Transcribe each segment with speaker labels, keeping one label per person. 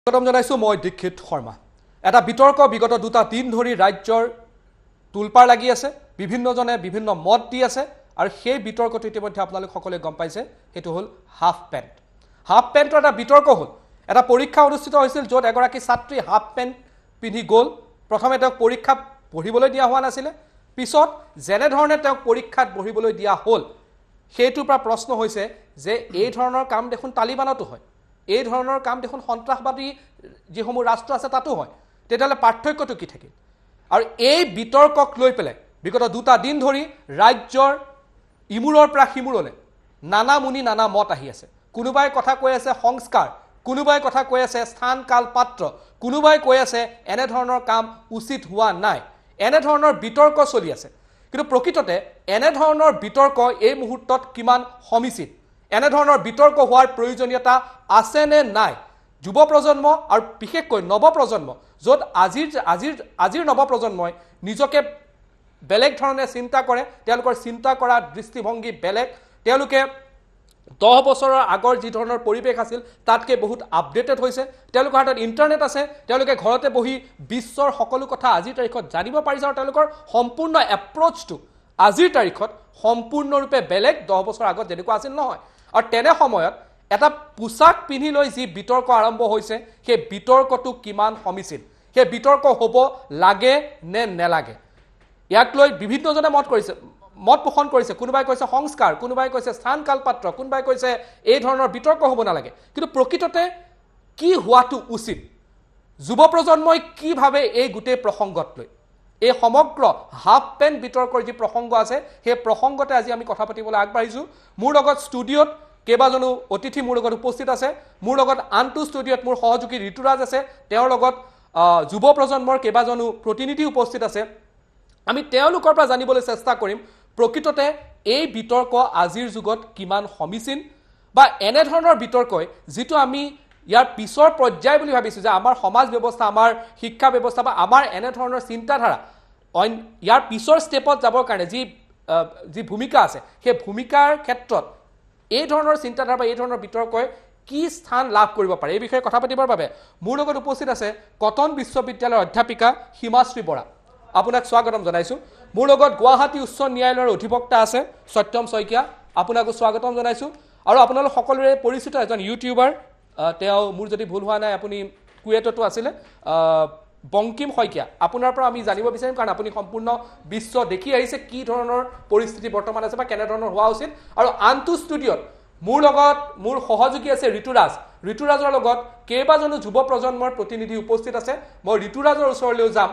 Speaker 1: স্বাগতম জনাইছো মই দীক্ষিত শৰ্মা। এটা বিতৰ্ক বিগত দুটা দিন ধৰি ৰাজ্যৰ তুলপাৰ লাগি আছে, বিভিন্নজনে বিভিন্ন মত দি আছে আৰু সেই বিতৰ্কটো ইতিমধ্যে আপোনালোক সকলোৱে গম পাইছে, সেইটো হ'ল হাফ পেণ্ট। হাফ পেণ্টৰ এটা বিতৰ্ক হ'ল, এটা পৰীক্ষা অনুষ্ঠিত হৈছিল য'ত এগৰাকী ছাত্ৰী হাফ পেণ্ট পিন্ধি গ'ল। প্ৰথমে তেওঁক পৰীক্ষা পঢ়িবলৈ দিয়া হোৱা নাছিলে, পিছত যেনেধৰণে তেওঁক পৰীক্ষাত বহিবলৈ দিয়া হ'ল সেইটোৰ পৰা প্ৰশ্ন হৈছে যে এই ধৰণৰ কাম দেখোন তালিবানতো হয়, এই ধৰণৰ কাম দেখোন সন্ত্ৰাসবাদী যিসমূহ ৰাষ্ট্ৰ আছে তাতো হয়, তেতিয়াহ'লে পাৰ্থক্যটো কি থাকিল? আৰু এই বিতৰ্কক লৈ পেলাই বিগত দুটা দিন ধৰি ৰাজ্যৰ ইমূৰৰ পৰা সিমূৰলৈ নানা মুনি নানা মত আহি আছে। কোনোবাই কথা কৈ আছে সংস্কাৰ, কোনোবাই কথা কৈ আছে স্থান কাল পাত্ৰ, কোনোবাই কৈ আছে এনেধৰণৰ কাম উচিত হোৱা নাই। এনেধৰণৰ বিতৰ্ক চলি আছে, কিন্তু প্ৰকৃততে এনেধৰণৰ বিতৰ্ক এই মুহূৰ্তত কিমান সমীচিত, এনেধৰণৰ বিতৰ্ক হোৱাৰ প্ৰয়োজনীয়তা আছে নে নাই? যুৱ প্ৰজন্ম আৰু বিশেষকৈ নৱপ্ৰজন্ম, য'ত আজিৰ নৱপ্ৰজন্মই নিজকে বেলেগ ধৰণে চিন্তা কৰে, তেওঁলোকৰ চিন্তা কৰা দৃষ্টিভংগী বেলেগ। তেওঁলোকে 10 বছৰৰ আগৰ যি ধৰণৰ পৰিৱেশ আছিল তাতকৈ বহুত আপডেটেড হৈছে, তেওঁলোকৰ হাতত ইণ্টাৰনেট আছে, তেওঁলোকে ঘৰতে বহি বিশ্বৰ সকলো কথা আজিৰ তাৰিখত জানিব পাৰিছে আৰু তেওঁলোকৰ সম্পূৰ্ণ এপ্ৰ'চটো আজিৰ তাৰিখত সম্পূৰ্ণৰূপে বেলেগ 10 বছৰ আগত যেনেকুৱা আছিল নহয়। আৰু তেনে সময়ত এটা পোছাক পিন্ধি লৈ যি বিতৰ্ক আৰম্ভ হৈছে সেই বিতৰ্কটো কিমান সমীচীন, সেই বিতৰ্ক হ'ব লাগে নে নেলাগে, ইয়াক লৈ বিভিন্নজনে মত পোষণ কৰিছে। কোনোবাই কৈছে সংস্কাৰ, কোনোবাই কৈছে স্থান কাল পাত্ৰ, কোনোবাই কৈছে এই ধৰণৰ বিতৰ্ক হ'ব নালাগে। কিন্তু প্ৰকৃততে কি হোৱাটো উচিত? যুৱ প্ৰজন্মই কি ভাবে এই গোটেই প্ৰসংগত লৈ? এই সমগ্ৰ হাফ পেণ্ট বিতৰ্কৰ যি প্ৰসংগ আছে সেই প্ৰসংগতে আজি আমি কথা পাতিবলৈ আগবাঢ়িছোঁ। মোৰ লগত ষ্টুডিঅ'ত কেইবাজনো অতিথি মোৰ লগত উপস্থিত আছে। মোৰ লগত আনটো ষ্টুডিঅ'ত মোৰ সহযোগী ঋতুৰাজ আছে, তেওঁৰ লগত যুৱ প্ৰজন্মৰ কেইবাজনো প্ৰতিনিধি উপস্থিত আছে। আমি তেওঁলোকৰ পৰা জানিবলৈ চেষ্টা কৰিম প্ৰকৃততে এই বিতৰ্ক আজিৰ যুগত কিমান সমীচীন, বা এনেধৰণৰ বিতৰ্কই যিটো আমি ইয়াৰ পিছৰ পৰ্যায় বুলি ভাবিছোঁ যে আমাৰ সমাজ ব্যৱস্থা, আমাৰ শিক্ষা ব্যৱস্থা বা আমাৰ এনেধৰণৰ চিন্তাধাৰা ইয়াৰ পিছৰ ষ্টেপত যাবৰ কাৰণে যি ভূমিকা আছে সেই ভূমিকাৰ ক্ষেত্ৰত এই ধৰণৰ চিন্তাধাৰা বা এই ধৰণৰ বিতৰ্কই কি স্থান লাভ কৰিব পাৰে, এই বিষয়ে কথা পাতিবৰ বাবে মোৰ লগত উপস্থিত আছে কটন বিশ্ববিদ্যালয়ৰ অধ্যাপিকা হিমাশ্ৰী বৰা। আপোনাক স্বাগতম জনাইছোঁ। মোৰ লগত গুৱাহাটী উচ্চ ন্যায়ালয়ৰ অধিবক্তা আছে সত্যম শইকীয়া, আপোনাকো স্বাগতম জনাইছোঁ। আৰু আপোনালোক সকলোৰে পৰিচিত এজন ইউটিউবাৰ, তেওঁ মোৰ যদি ভুল হোৱা নাই আপুনি কুৱেটতো আছিলে, বংকিম শইকীয়া। আপোনাৰ পৰা আমি জানিব বিচাৰিম, কাৰণ আপুনি সম্পূৰ্ণ বিশ্ব দেখি আহিছে কি ধৰণৰ পৰিস্থিতি বৰ্তমান আছে বা কেনেধৰণৰ হোৱা উচিত। আৰু আনটো ষ্টুডিঅ'ত মোৰ লগত মোৰ সহযোগী আছে ঋতুৰাজৰ লগত কেইবাজনো যুৱ প্ৰজন্মৰ প্ৰতিনিধি উপস্থিত আছে। মই ঋতুৰাজৰ ওচৰলৈও যাম,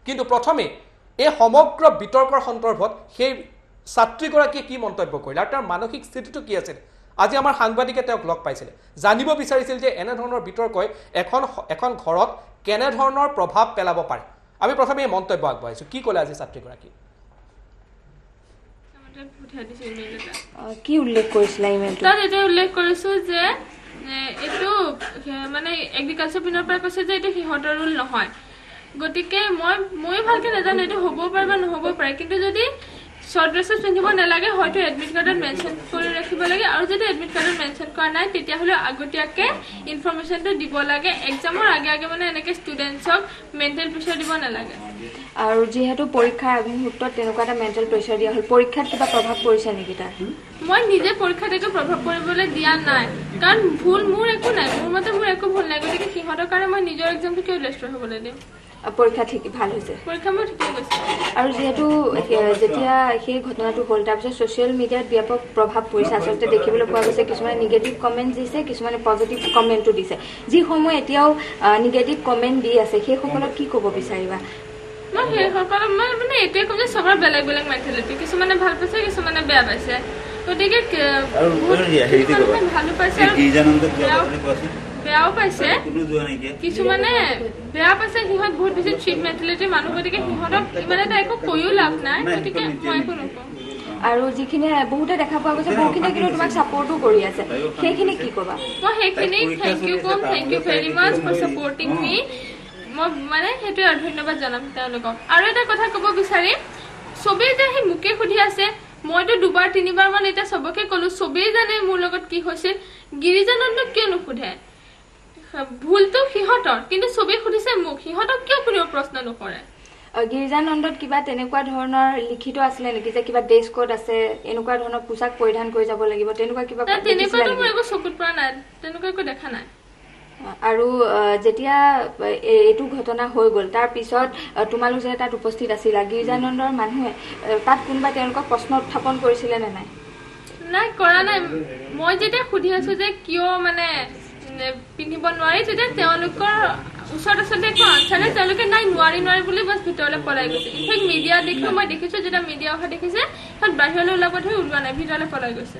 Speaker 1: কিন্তু প্ৰথমে এই সমগ্ৰ বিতৰ্কৰ সন্দৰ্ভত সেই ছাত্ৰীগৰাকীয়ে কি মন্তব্য কৰিলে আৰু তেওঁৰ মানসিক স্থিতিটো কি আছিল। আজি আমাৰ সাংবাদিকে তেওঁক লগ পাইছিলে, জানিব বিচাৰিছিল যে এনেধৰণৰ বিতৰ্কই এখন ঘৰত কেনেধৰণৰ প্ৰভাৱ পেলাব পাৰে। আমি প্ৰথমে এই মন্তব্য আগবঢ়াইছোঁ, কি ক'লে আজি ছাত্ৰীগৰাকী?
Speaker 2: কি উল্লেখ কৰিছিলা ইমেইলটোত?
Speaker 3: তাত এটা উল্লেখ কৰিছোঁ যে এইটো মানে এগ্ৰিকালচাৰ পিনৰ পৰা কৈছে যে এইটো সিহঁতৰ ৰুল নহয়, গতিকে ময়ো ভালকৈ নাজানো এইটো হ'ব পাৰে বা নহ'ব পাৰে। কিন্তু যদি শ্বৰ্ট ড্ৰেছেছ পিন্ধিব নালাগে, হয়তো এডমিট কাৰ্ডত মেনশ্যন কৰি ৰাখিব লাগে, আৰু যদি এডমিট কাৰ্ডত মেনশ্যন কৰা নাই তেতিয়াহ'লে আগতীয়াকৈ ইনফৰমেশ্যনটো দিব লাগে। এক্সামৰ আগে মানে এনেকৈ ষ্টুডেণ্টছক মেণ্টেল প্ৰেছাৰ দিব নালাগে।
Speaker 2: আৰু যিহেতু পৰীক্ষাৰ আগমুহূৰ্তত তেনেকুৱা এটা মেণ্টেল প্ৰেছাৰ দিয়া হ'ল, পৰীক্ষাত কিবা প্ৰভাৱ পৰিছে নেকি তাৰ?
Speaker 3: মই নিজে পৰীক্ষাত একো প্ৰভাৱ পৰিবলৈ দিয়া নাই, কাৰণ ভুল মোৰ একো নাই, মোৰ মতে মোৰ একো ভুল নাই, গতিকে সিহঁতৰ কাৰণে মই নিজৰ এক্সামটো কিয় ডেষ্ট্ৰয় হ'বলৈ দিম?
Speaker 2: পৰীক্ষা ঠিক ভাল হৈছে,
Speaker 3: পৰীক্ষা মোৰ ঠিকেই গৈছে।
Speaker 2: আৰু যিহেতু যেতিয়া সেই ঘটনাটো হ'ল তাৰপিছত ছ'চিয়েল মিডিয়াত ব্যাপক প্ৰভাৱ পৰিছে, আচলতে দেখিবলৈ পোৱা গৈছে কিছুমানে নিগেটিভ কমেণ্ট দিছে, কিছুমানে পজিটিভ কমেণ্টো দিছে। যিসমূহ এতিয়াও নিগেটিভ কমেণ্ট দি আছে সেইসকলক কি ক'ব বিচাৰিবা?
Speaker 3: মই সেইসকলক মই মানে এইটোৱে ক'ম যে চবৰে বেলেগ বেলেগ মেণ্টেলিটি, কিছুমানে ভাল পাইছে, কিছুমানে বেয়া পাইছে, গতিকে ভালো পাইছে বেয়াও পাইছে, কিছুমানে বেয়া পাইছে। সিহঁত বহুত বেছি চিপ মেণ্টেলিটিৰ মানুহ, গতিকে সিহঁতক ইমান এটা একো কৈও লাভ নাই, গতিকে মই একো নকওঁ।
Speaker 2: আৰু যিখিনি বহুতে দেখা পোৱা গৈছে বহুখিনিয়ে কিন্তু তোমাক ছাপোৰ্টো কৰি আছে, সেইখিনি কি ক'বা?
Speaker 3: মই সেইখিনি থেংক ইউ ক'ম, thank you very much for supporting me. মই মানে সেইটোৱে আৰু ধন্যবাদ জনাম তেওঁলোকক। আৰু এটা কথা ক'ব বিচাৰিম, চবেই যে সেই মোকে সুধি আছে, মইতো 2-3 বাৰ এতিয়া চবকে ক'লো, চবেই জানে মোৰ লগত কি হৈছিল, গিৰিজানন্দক কিয় নুসুধে? ভুলটো সিহঁতৰ কিন্তু চবেই সুধিছে মোক সিহঁতক কিয় কোনেও প্ৰশ্ন নকৰে
Speaker 2: গিৰ্জানন্দত কিবা তেনেকুৱা ধৰণৰ লিখিত আছিলে নেকি যে কিবা ড্ৰেছ কোড আছে এনেকুৱা ধৰণৰ পোছাক পৰিধান কৰি যাব লাগিব তেনেকুৱা কিবা
Speaker 3: তেনেকুৱাতো মই একো চকুত পৰা নাই তেনেকুৱা একো দেখা নাই
Speaker 2: আৰু যেতিয়া এইটো ঘটনা হৈ গ'ল তাৰ পিছত তোমালোক যে তাত উপস্থিত আছিলা গিৰ্জানন্দৰ মানুহে তাত কোনোবা তেওঁলোকক প্ৰশ্ন উত্থাপন কৰিছিলে নে নাই
Speaker 3: নাই কৰা নাই মই যেতিয়া সুধি আছো যে কিয় মানে পিন্ধিব নোৱাৰি তেতিয়া তেওঁলোকৰ ওচৰত আচলতে একো আনচাৰ নাই তেওঁলোকে নাই নোৱাৰি বুলি বাছ ভিতৰলৈ পলাই গৈছে ইনফেক্ট মিডিয়া দেখো মই দেখিছো যেতিয়া মিডিয়া অহা দেখিছে তাত বাহিৰলৈ ওলাব ধৰি ওলোৱা নাই ভিতৰলৈ পলাই গৈছে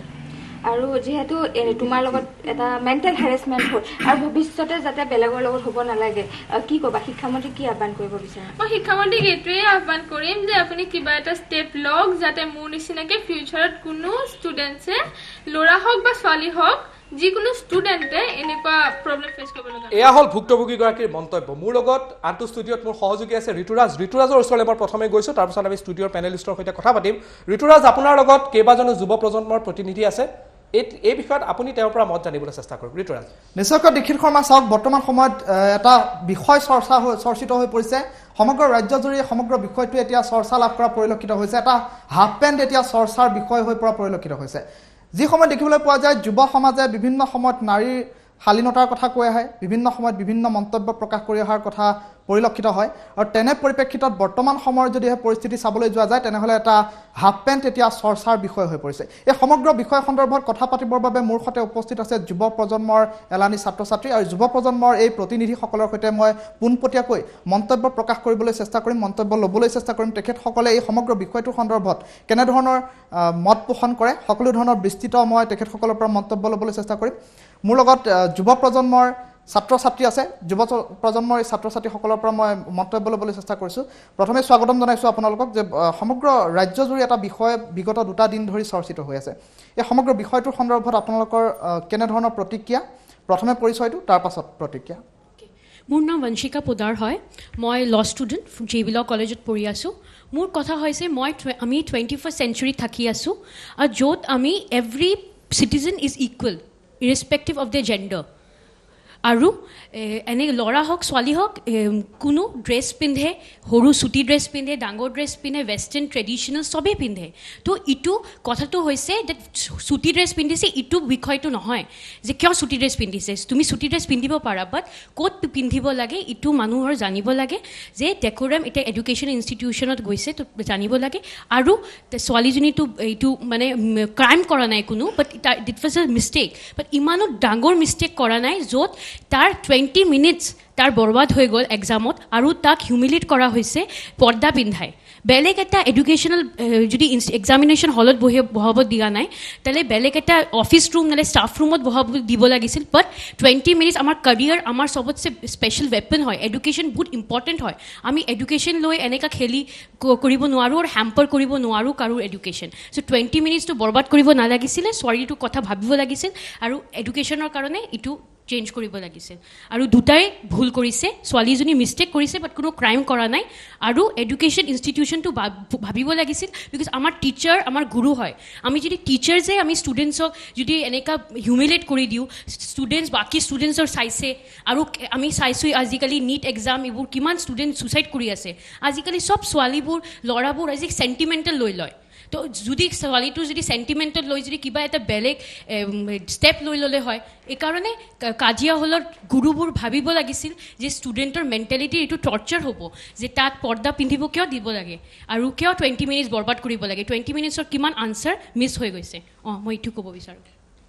Speaker 2: আৰু যেহেতু তোমাৰ লগত এটা মেণ্টেল হেৰেছমেণ্ট হ'ল আৰু ভৱিষ্যতে যাতে বেলেগৰ লগত হ'ব নালাগে কি ক'বা শিক্ষামন্ত্ৰীক কি আহ্বান কৰিব বিচাৰা
Speaker 3: মই শিক্ষামন্ত্ৰীক এইটোৱেই আহ্বান কৰিম যে আপুনি কিবা এটা ষ্টেপ লওক যাতে মোৰ নিচিনাকৈ ফিউচাৰত কোনো ষ্টুডেণ্টছে ল'ৰা হওক বা ছোৱালী হওক যিকোনো ষ্টুডেণ্টে এনেকুৱা প্ৰব্লেম ফেচ কৰিব লগা
Speaker 1: এয়া হ'ল ভুক্তভোগীগৰাকীৰ মন্তব্য মোৰ লগত আনটো ষ্টুডিঅ'ত মোৰ সহযোগী আছে ঋতুৰাজৰ ওচৰলৈ মই প্ৰথমে গৈছোঁ তাৰপিছত আমি ষ্টুডিঅ'ৰ পেনেলিষ্টৰ সৈতে কথা পাতিম ঋতুৰাজ আপোনাৰ লগত কেইবাজনো যুৱ প্ৰজন্মৰ প্ৰতিনিধি আছে এই বিষয়ত আপুনি তেওঁৰ পৰা মত জানিবলৈ চেষ্টা কৰক ঋতুৰাজ
Speaker 4: নিশ্চয়কৈ দীক্ষিত শৰ্মা চাওক বৰ্তমান সময়ত এটা বিষয় চৰ্চিত হৈ পৰিছে সমগ্ৰ ৰাজ্যজুৰি সমগ্ৰ বিষয়টো এতিয়া চৰ্চা লাভ কৰা পৰিলক্ষিত হৈছে এটা হাফ পেণ্ট এতিয়া চৰ্চাৰ বিষয় হৈ পৰা পৰিলক্ষিত হৈছে যি সময়ত দেখিবলৈ পোৱা যায় যুৱ সমাজে বিভিন্ন সময়ত নাৰীৰ শালীনতাৰ কথা কৈ আহে বিভিন্ন সময়ত বিভিন্ন মন্তব্য প্ৰকাশ কৰি অহাৰ কথা পৰিলক্ষিত হয় আৰু তেনে পৰিপ্ৰেক্ষিতত বৰ্তমান সময়ৰ যদিহে পৰিস্থিতি চাবলৈ যোৱা যায় তেনেহ'লে এটা হাফ পেণ্ট এতিয়া চৰ্চাৰ বিষয় হৈ পৰিছে এই সমগ্ৰ বিষয় সন্দৰ্ভত কথা পাতিবৰ বাবে মোৰ সৈতে উপস্থিত আছে যুৱ প্ৰজন্মৰ এলানি ছাত্ৰ ছাত্ৰী আৰু যুৱ প্ৰজন্মৰ এই প্ৰতিনিধিসকলৰ সৈতে মই পোনপটীয়াকৈ মন্তব্য প্ৰকাশ কৰিবলৈ চেষ্টা কৰিম মন্তব্য ল'বলৈ চেষ্টা কৰিম তেখেতসকলে এই সমগ্ৰ বিষয়টোৰ সন্দৰ্ভত কেনেধৰণৰ মত পোষণ কৰে সকলো ধৰণৰ বিস্তৃত মই তেখেতসকলৰ পৰা মন্তব্য ল'বলৈ চেষ্টা কৰিম মোৰ লগত যুৱ প্ৰজন্মৰ ছাত্ৰ ছাত্ৰী আছে যুৱ প্ৰজন্মৰ ছাত্ৰ ছাত্ৰীসকলৰ পৰা মই মন্তব্য ল'বলৈ চেষ্টা কৰিছোঁ প্ৰথমে স্বাগতম জনাইছোঁ আপোনালোকক যে সমগ্ৰ ৰাজ্যজুৰি এটা বিষয় বিগত 2 দিন ধৰি চৰ্চিত হৈ আছে এই সমগ্ৰ বিষয়টোৰ সন্দৰ্ভত আপোনালোকৰ কেনেধৰণৰ প্ৰতিক্ৰিয়া প্ৰথমে পৰিচয়টো তাৰ পাছত প্ৰতিক্ৰিয়া
Speaker 5: মোৰ নাম বংশিকা পোদাৰ হয় মই ল ষ্টুডেণ্ট জে.বি. ল কলেজত পঢ়ি আছোঁ মোৰ কথা হৈছে আমি 21st চেঞ্চুৰীত থাকি আছোঁ আৰু য'ত আমি every citizen is equal irrespective of the gender আৰু এনে ল'ৰা হওক ছোৱালী হওক কোনো ড্ৰেছ পিন্ধে সৰু চুটি ড্ৰেছ পিন্ধে ডাঙৰ ড্ৰেছ পিন্ধে ৱেষ্টাৰ্ণ ট্ৰেডিশ্যনেল চবেই পিন্ধে তো ইটো কথাটো হৈছে যে চুটি ড্ৰেছ পিন্ধিছে ইটো বিষয়টো নহয় যে কিয় চুটি ড্ৰেছ পিন্ধিছে তুমি চুটি ড্ৰেছ পিন্ধিব পাৰা বাট ক'ত পিন্ধিব লাগে ইটো মানুহৰ জানিব লাগে যে ডেকোৰাম এতিয়া এডুকেশ্যন ইনষ্টিটিউশ্যনত গৈছে তো জানিব লাগে আৰু ছোৱালীজনীটো এইটো মানে ক্ৰাইম কৰা নাই কোনো but it was a mistake but ইমানো ডাঙৰ মিষ্টেক কৰা নাই য'ত তাৰ 20 মিনিটছ তাৰ বৰবাদ হৈ গ'ল এক্সামত আৰু তাক হিউমিলেট কৰা হৈছে পৰ্দা পিন্ধাই বেলেগ এটা এডুকেশ্যনেল যদি এক্সামিনেশ্যন হলত বহাব দিয়া নাই তাহলে বেলেগ এটা অফিচ ৰুম নালে ষ্টাফ ৰুমত বহাব দিব লাগিছিল বাট 20 মিনিটছ আমাৰ কাৰিয়াৰ আমাৰ চবতছে স্পেচিয়েল ৱেপন হয় এডুকেশ্যন বহুত ইম্পৰ্টেণ্ট হয় আমি এডুকেশ্যন লৈ এনেকুৱা খেলি কৰিব নোৱাৰোঁ আৰু হেম্পাৰ কৰিব নোৱাৰোঁ কাৰো এডুকেশ্যন চ' 20 মিনিটছটো বৰবাদ কৰিব নালাগিছিলে ছোৱালীটোৰ কথা ভাবিব লাগিছিল আৰু এডুকেশ্যনৰ কাৰণে ইটো চেঞ্জ কৰিব লাগিছিল আৰু দুটাই ভুল কৰিছে ছোৱালীজনী মিষ্টেক কৰিছে বাট কোনো ক্ৰাইম কৰা নাই আৰু এডুকেশ্যন ইনষ্টিটিউশ্যনটো ভাবিব লাগিছিল বিকজ আমাৰ টিচাৰ আমাৰ গুৰু হয় আমি যদি টিচাৰ্ছে আমি ষ্টুডেণ্টছক যদি এনেকুৱা হিউমিলেট কৰি দিওঁ ষ্টুডেণ্টছ বাকী ষ্টুডেণ্টছৰ চাইছে আৰু আমি চাইছোঁ আজিকালি নীট এক্সাম এইবোৰ কিমান ষ্টুডেণ্ট ছুইচাইড কৰি আছে আজিকালি চব ছোৱালীবোৰ ল'ৰাবোৰ আজি চেণ্টিমেণ্টেল লৈ লয় তো যদি ছোৱালীটো যদি চেণ্টিমেণ্টেল লৈ যদি কিবা এটা বেলেগ ষ্টেপ লৈ ল'লে হয় এইকাৰণে কাজিয়া হলত গুৰুবোৰ ভাবিব লাগিছিল যে ষ্টুডেণ্টৰ মেণ্টেলিটিৰ এইটো টৰ্চাৰ হ'ব যে তাক পৰ্দা পিন্ধিব কিয় দিব লাগে আৰু কিয় 20 মিনিটছ বৰবাদ কৰিব লাগে 20 মিনিটছৰ কিমান আনচাৰ মিছ হৈ গৈছে মই এইটো ক'ব বিচাৰোঁ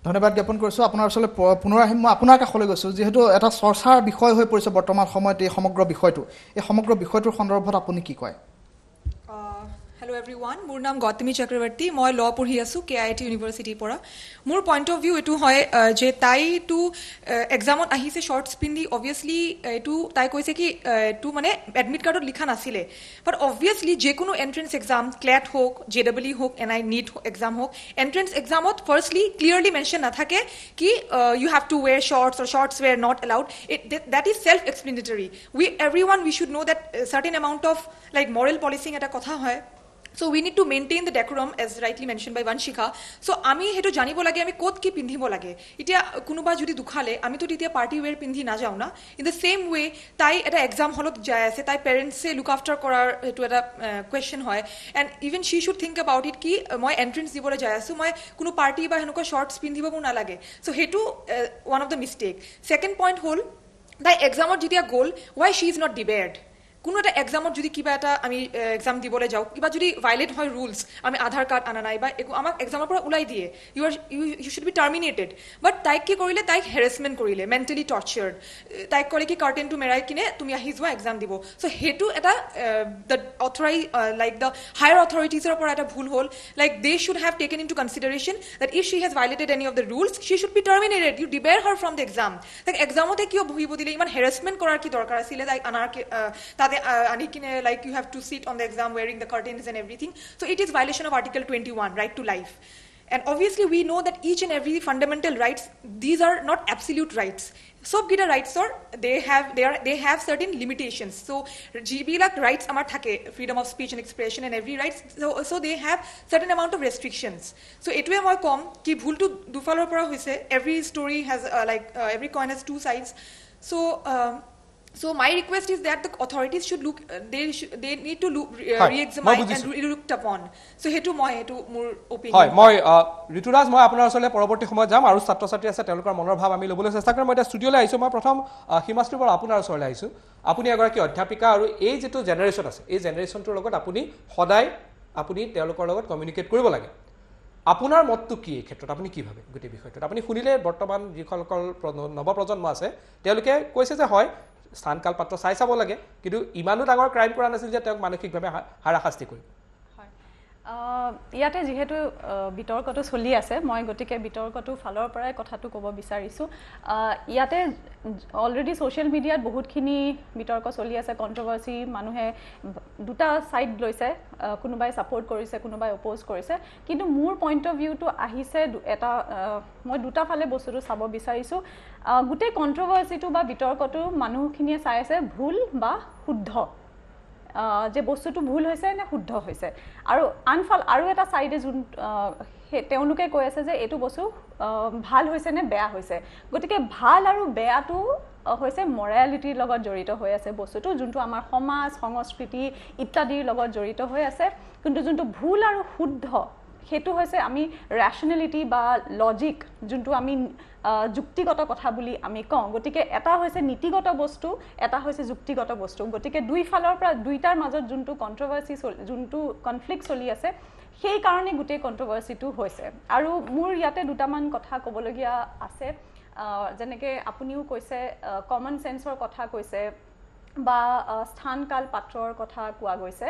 Speaker 4: ধন্যবাদ জ্ঞাপন কৰিছোঁ আপোনাৰ ওচৰলৈ পুনৰ আহিম মই আপোনাৰ কাষলৈ গৈছোঁ যিহেতু এটা চৰ্চাৰ বিষয় হৈ পৰিছে বৰ্তমান সময়ত এই সমগ্ৰ বিষয়টোৰ সন্দৰ্ভত আপুনি কি কয়
Speaker 6: Hello everyone, মোৰ নাম গৌতমী চক্ৰৱৰ্তী মই ল পঢ়ি আছোঁ KIT ইউনিভাৰ্চিটিৰ পৰা মোৰ পইণ্ট অফ ভিউ এইটো হয় যে তাইটো এক্সামত আহিছে শ্বৰ্টছ পিন্ধি অবভিয়াছলি এইটো তাই কৈছে কি এইটো মানে এডমিট কাৰ্ডত লিখা নাছিলে বাট অবভিয়াছলি যিকোনো এণ্ট্ৰেন্স এক্সাম ক্লেট হওক JEE হওক NI NEET এক্সাম হওক এণ্ট্ৰেন্স এক্সামত ফাৰ্ষ্টলি ক্লিয়াৰলি মেনশ্যন নাথাকে কি you have to wear shorts or shorts were not allowed that is self explanatory everyone we should know' that certain amount of like moral policing এটা কথা হয় So we need to maintain the decorum, as rightly mentioned by Vanshika. So আমি হেতু জানিব লাগে আমি কোত কি পিন্ধিব লাগে এতিয়া কোনোবা যদি দুখালে আমি তো তেতিয়া পার্টি ওয়্যার পিন্ধি না যাও না ইন দ্য সেম ওয়ে তাই এটা এক্সাম হলত যায় আছে তাই পেরেন্টসে লুক আফটার করার হেতু এটা কোয়েশ্চন হয় এন্ড ইভেন শি শুড থিংক অ্যাবাউট ইট কি মই এন্ট্রেন্স দিবলৈ যায় আছো মই কোনো পার্টি বা হেনুকা শর্টস পিন্ধিব মোৰ নালাগে সো হেতু one of the mistake second point হল তাই এক্সামত যেতিয়া গ'ল ওয়াই শি ইজ নট ডিবেয়ার্ড কোনো এটা এক্সামত যদি কিবা এটা আমি এক্সাম দিবলৈ যাওঁ কিবা যদি ভাইলেট হয় ৰুলছ আমি আধাৰ কাৰ্ড আনা নাই বা আমাক এক্সামৰ পৰা ওলাই দিয়ে ইউ শুড বি টাৰ্মিনেটেড বাট তাইক কি কৰিলে তাইক হেৰেছমেণ্ট কৰিলে মেণ্টেলি টৰ্চাৰ্ড তাইক ক'লে কি কাৰ্টেনটো মেৰাই কিনে তুমি আহি যোৱা এক্সাম দিব চ' সেইটো এটা দ্য লাইক দ্য হায়াৰ অথৰিটিজৰ পৰা এটা ভুল হ'ল like they should have taken into consideration that if she has violated any of the rules she should be terminated you debar her from the exam তাইক এক্সামতে কিয় বহিব দিলে ইমান হেৰেছমেণ্ট কৰাৰ কি দৰকাৰ আছিলে তাইক আনাৰ like you have to sit on the exam wearing the curtains and everything. So it is violation of Article 21, right to life. And obviously we know that each and every fundamental rights, these are not absolute rights. Sob gita rights or they have certain limitations. So GB-lak rights amar thake, freedom of speech and expression and every rights. So they have certain amount of restrictions. So etwe moi kom ki bhul tu dufalor pora hoise. Every story has every coin has two sides. So my request is that the authorities should look, they need to look, re-examine and looked upon. So hetu more opinion.
Speaker 1: হয় মই ঋতুৰাজ মই আপোনাৰ ওচৰলৈ পৰৱৰ্তী সময়ত যাম আৰু ছাত্ৰ ছাত্ৰী আছে তেওঁলোকৰ মনৰ ভাৱ আমি ল'বলৈ চেষ্টা কৰিম মই এতিয়া ষ্টুডিঅ'লৈ আহিছোঁ মই প্ৰথম হিমাশ্ৰীৰ পৰা আপোনাৰ ওচৰলৈ আহিছোঁ আপুনি এগৰাকী অধ্যাপিকা আৰু এই যিটো জেনেৰেশ্যন আছে এই জেনেৰেশ্যনটোৰ লগত আপুনি সদায় আপুনি তেওঁলোকৰ লগত কমিউনিকেট কৰিব লাগে আপোনাৰ মতটো কি এই ক্ষেত্ৰত আপুনি কি ভাবে গোটেই বিষয়টোত আপুনি শুনিলে বৰ্তমান যিসকল নৱপ্ৰজন্ম আছে তেওঁলোকে কৈছে যে হয় স্থান কাল পাত্ৰ চাই চাব লাগে কিন্তু ইমানো ডাঙৰ ক্ৰাইম কৰা নাছিল যে তেওঁক মানসিকভাৱে হাৰাশাস্তি কৰিব
Speaker 7: ইয়াতে যেহেতু বিতৰ্কটো চলি আছে মই গতিকে বিতৰ্কটো ফালৰ পৰাই কথাটো ক'ব বিচাৰিছোঁ ইয়াতে অলৰেডি ছ'চিয়েল মিডিয়াত বহুতখিনি বিতৰ্ক চলি আছে কণ্ট্ৰভাৰ্চি মানুহে দুটা ছাইড লৈছে কোনোবাই ছাপোৰ্ট কৰিছে কোনোবাই অপ'জ কৰিছে কিন্তু মোৰ পইণ্ট অফ ভিউটো আহিছে এটা মই দুটা ফালে বস্তুটো চাব বিচাৰিছোঁ গোটেই কণ্ট্ৰভাৰ্চিটো বা বিতৰ্কটো মানুহখিনিয়ে চাই আছে ভুল বা শুদ্ধ যে বস্তুটো ভুল হৈছে নে শুদ্ধ হৈছে আৰু আনফাল আৰু এটা সাইডে যোন তেওঁলোকে কৈ আছে যে এইটো বস্তু ভাল হৈছে নে বেয়া হৈছে গতিকে ভাল আৰু বেয়াটো হৈছে মৰালিটিৰ লগত জড়িত হৈ আছে বস্তুটো যোনটো আমাৰ সমাজ সংস্কৃতি ইত্যাদিৰ লগত জড়িত হৈ আছে কিন্তু যোনটো ভুল আৰু শুদ্ধ হেতু হৈছে আমি ৰেশনালিটি বা লজিক যোনটো আমি যুক্তিগত কথা বুলি আমি কওঁ গতিকে এটা হৈছে নীতিগত বস্তু এটা হৈছে যুক্তিগত বস্তু গতিকে দুই ফালৰ পৰা দুইটাৰ মাজত যোনটো কন্ট্ৰভাৰ্সি যোনটো কনফ্লিক্ট চলি আছে সেই কাৰণে গুটেই কন্ট্ৰভাৰ্সিটো হৈছে আৰু মোৰ ইয়াতে দুটামান কথা ক'বলগীয়া আছে যেনেকৈ আপুনিও কৈছে কমন সেন্সৰ কথা কৈছে বা স্থান কাল পাত্ৰৰ কথা কোৱা গৈছে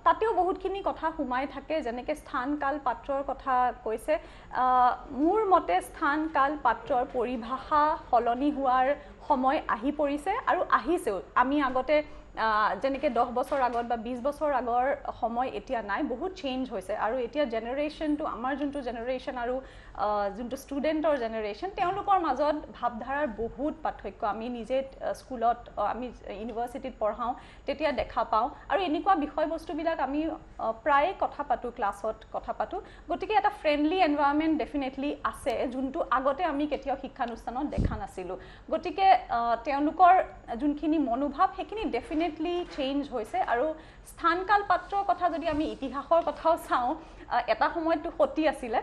Speaker 7: তাতেও বহুতখিনি কথা সোমাই থাকে যেনেকৈ স্থান কাল পাত্ৰৰ কথা কৈছে মোৰ মতে স্থান কাল পাত্ৰৰ পৰিভাষা সলনি হোৱাৰ সময় আহি পৰিছে আৰু আহিছেও আমি আগতে যেনেকৈ 10 বছৰ আগত বা 20 বছৰ আগৰ সময় এতিয়া নাই বহুত চেঞ্জ হৈছে আৰু এতিয়া জেনেৰেশ্যনটো আমাৰ যোনটো জেনেৰেশ্যন আৰু যোনটো ষ্টুডেণ্টৰ জেনেৰেশ্যন তেওঁলোকৰ মাজত ভাৱধাৰাৰ বহুত পাৰ্থক্য আমি নিজে স্কুলত আমি ইউনিভাৰ্চিটিত পঢ়াওঁ তেতিয়া দেখা পাওঁ আৰু এনেকুৱা বিষয়বস্তুবিলাক আমি প্ৰায় কথা পাতোঁ ক্লাছত কথা পাতোঁ গতিকে এটা ফ্ৰেণ্ডলি এনভাইৰনমেণ্ট ডেফিনেটলি আছে যোনটো আগতে আমি কেতিয়াও শিক্ষানুষ্ঠানত দেখা নাছিলোঁ গতিকে তেওঁলোকৰ যোনখিনি মনোভাৱ সেইখিনি ডেফিনেটলি চেঞ্জ হৈছে আৰু স্থান কাল পাত্ৰৰ কথা যদি আমি ইতিহাসৰ কথাও চাওঁ এটা সময়তো সতী আছিলে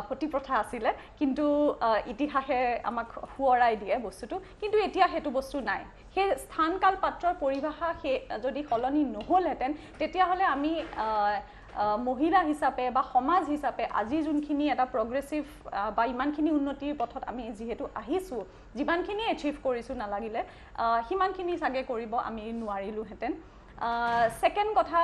Speaker 7: সতী প্ৰথা আছিলে কিন্তু ইতিহাসে আমাক শুৱৰাই দিয়ে বস্তুটো কিন্তু এতিয়া হেতু বস্তু নাই সেই স্থান কাল পাত্ৰৰ পৰিভাষা যদি সলনি নহ'লহেঁতেন তেতিয়াহ'লে আমি মহিলা হিচাপে বা সমাজ হিচাপে আজি যোনখিনি এটা প্ৰগ্ৰেছিভ বা ইমানখিনি উন্নতিৰ পথত আমি যিহেতু আহিছোঁ যিমানখিনি এচিভ কৰিছোঁ নালাগিলে সিমানখিনি চাগে কৰিব আমি নোৱাৰিলোহেঁতেন সেকেন্ড কথা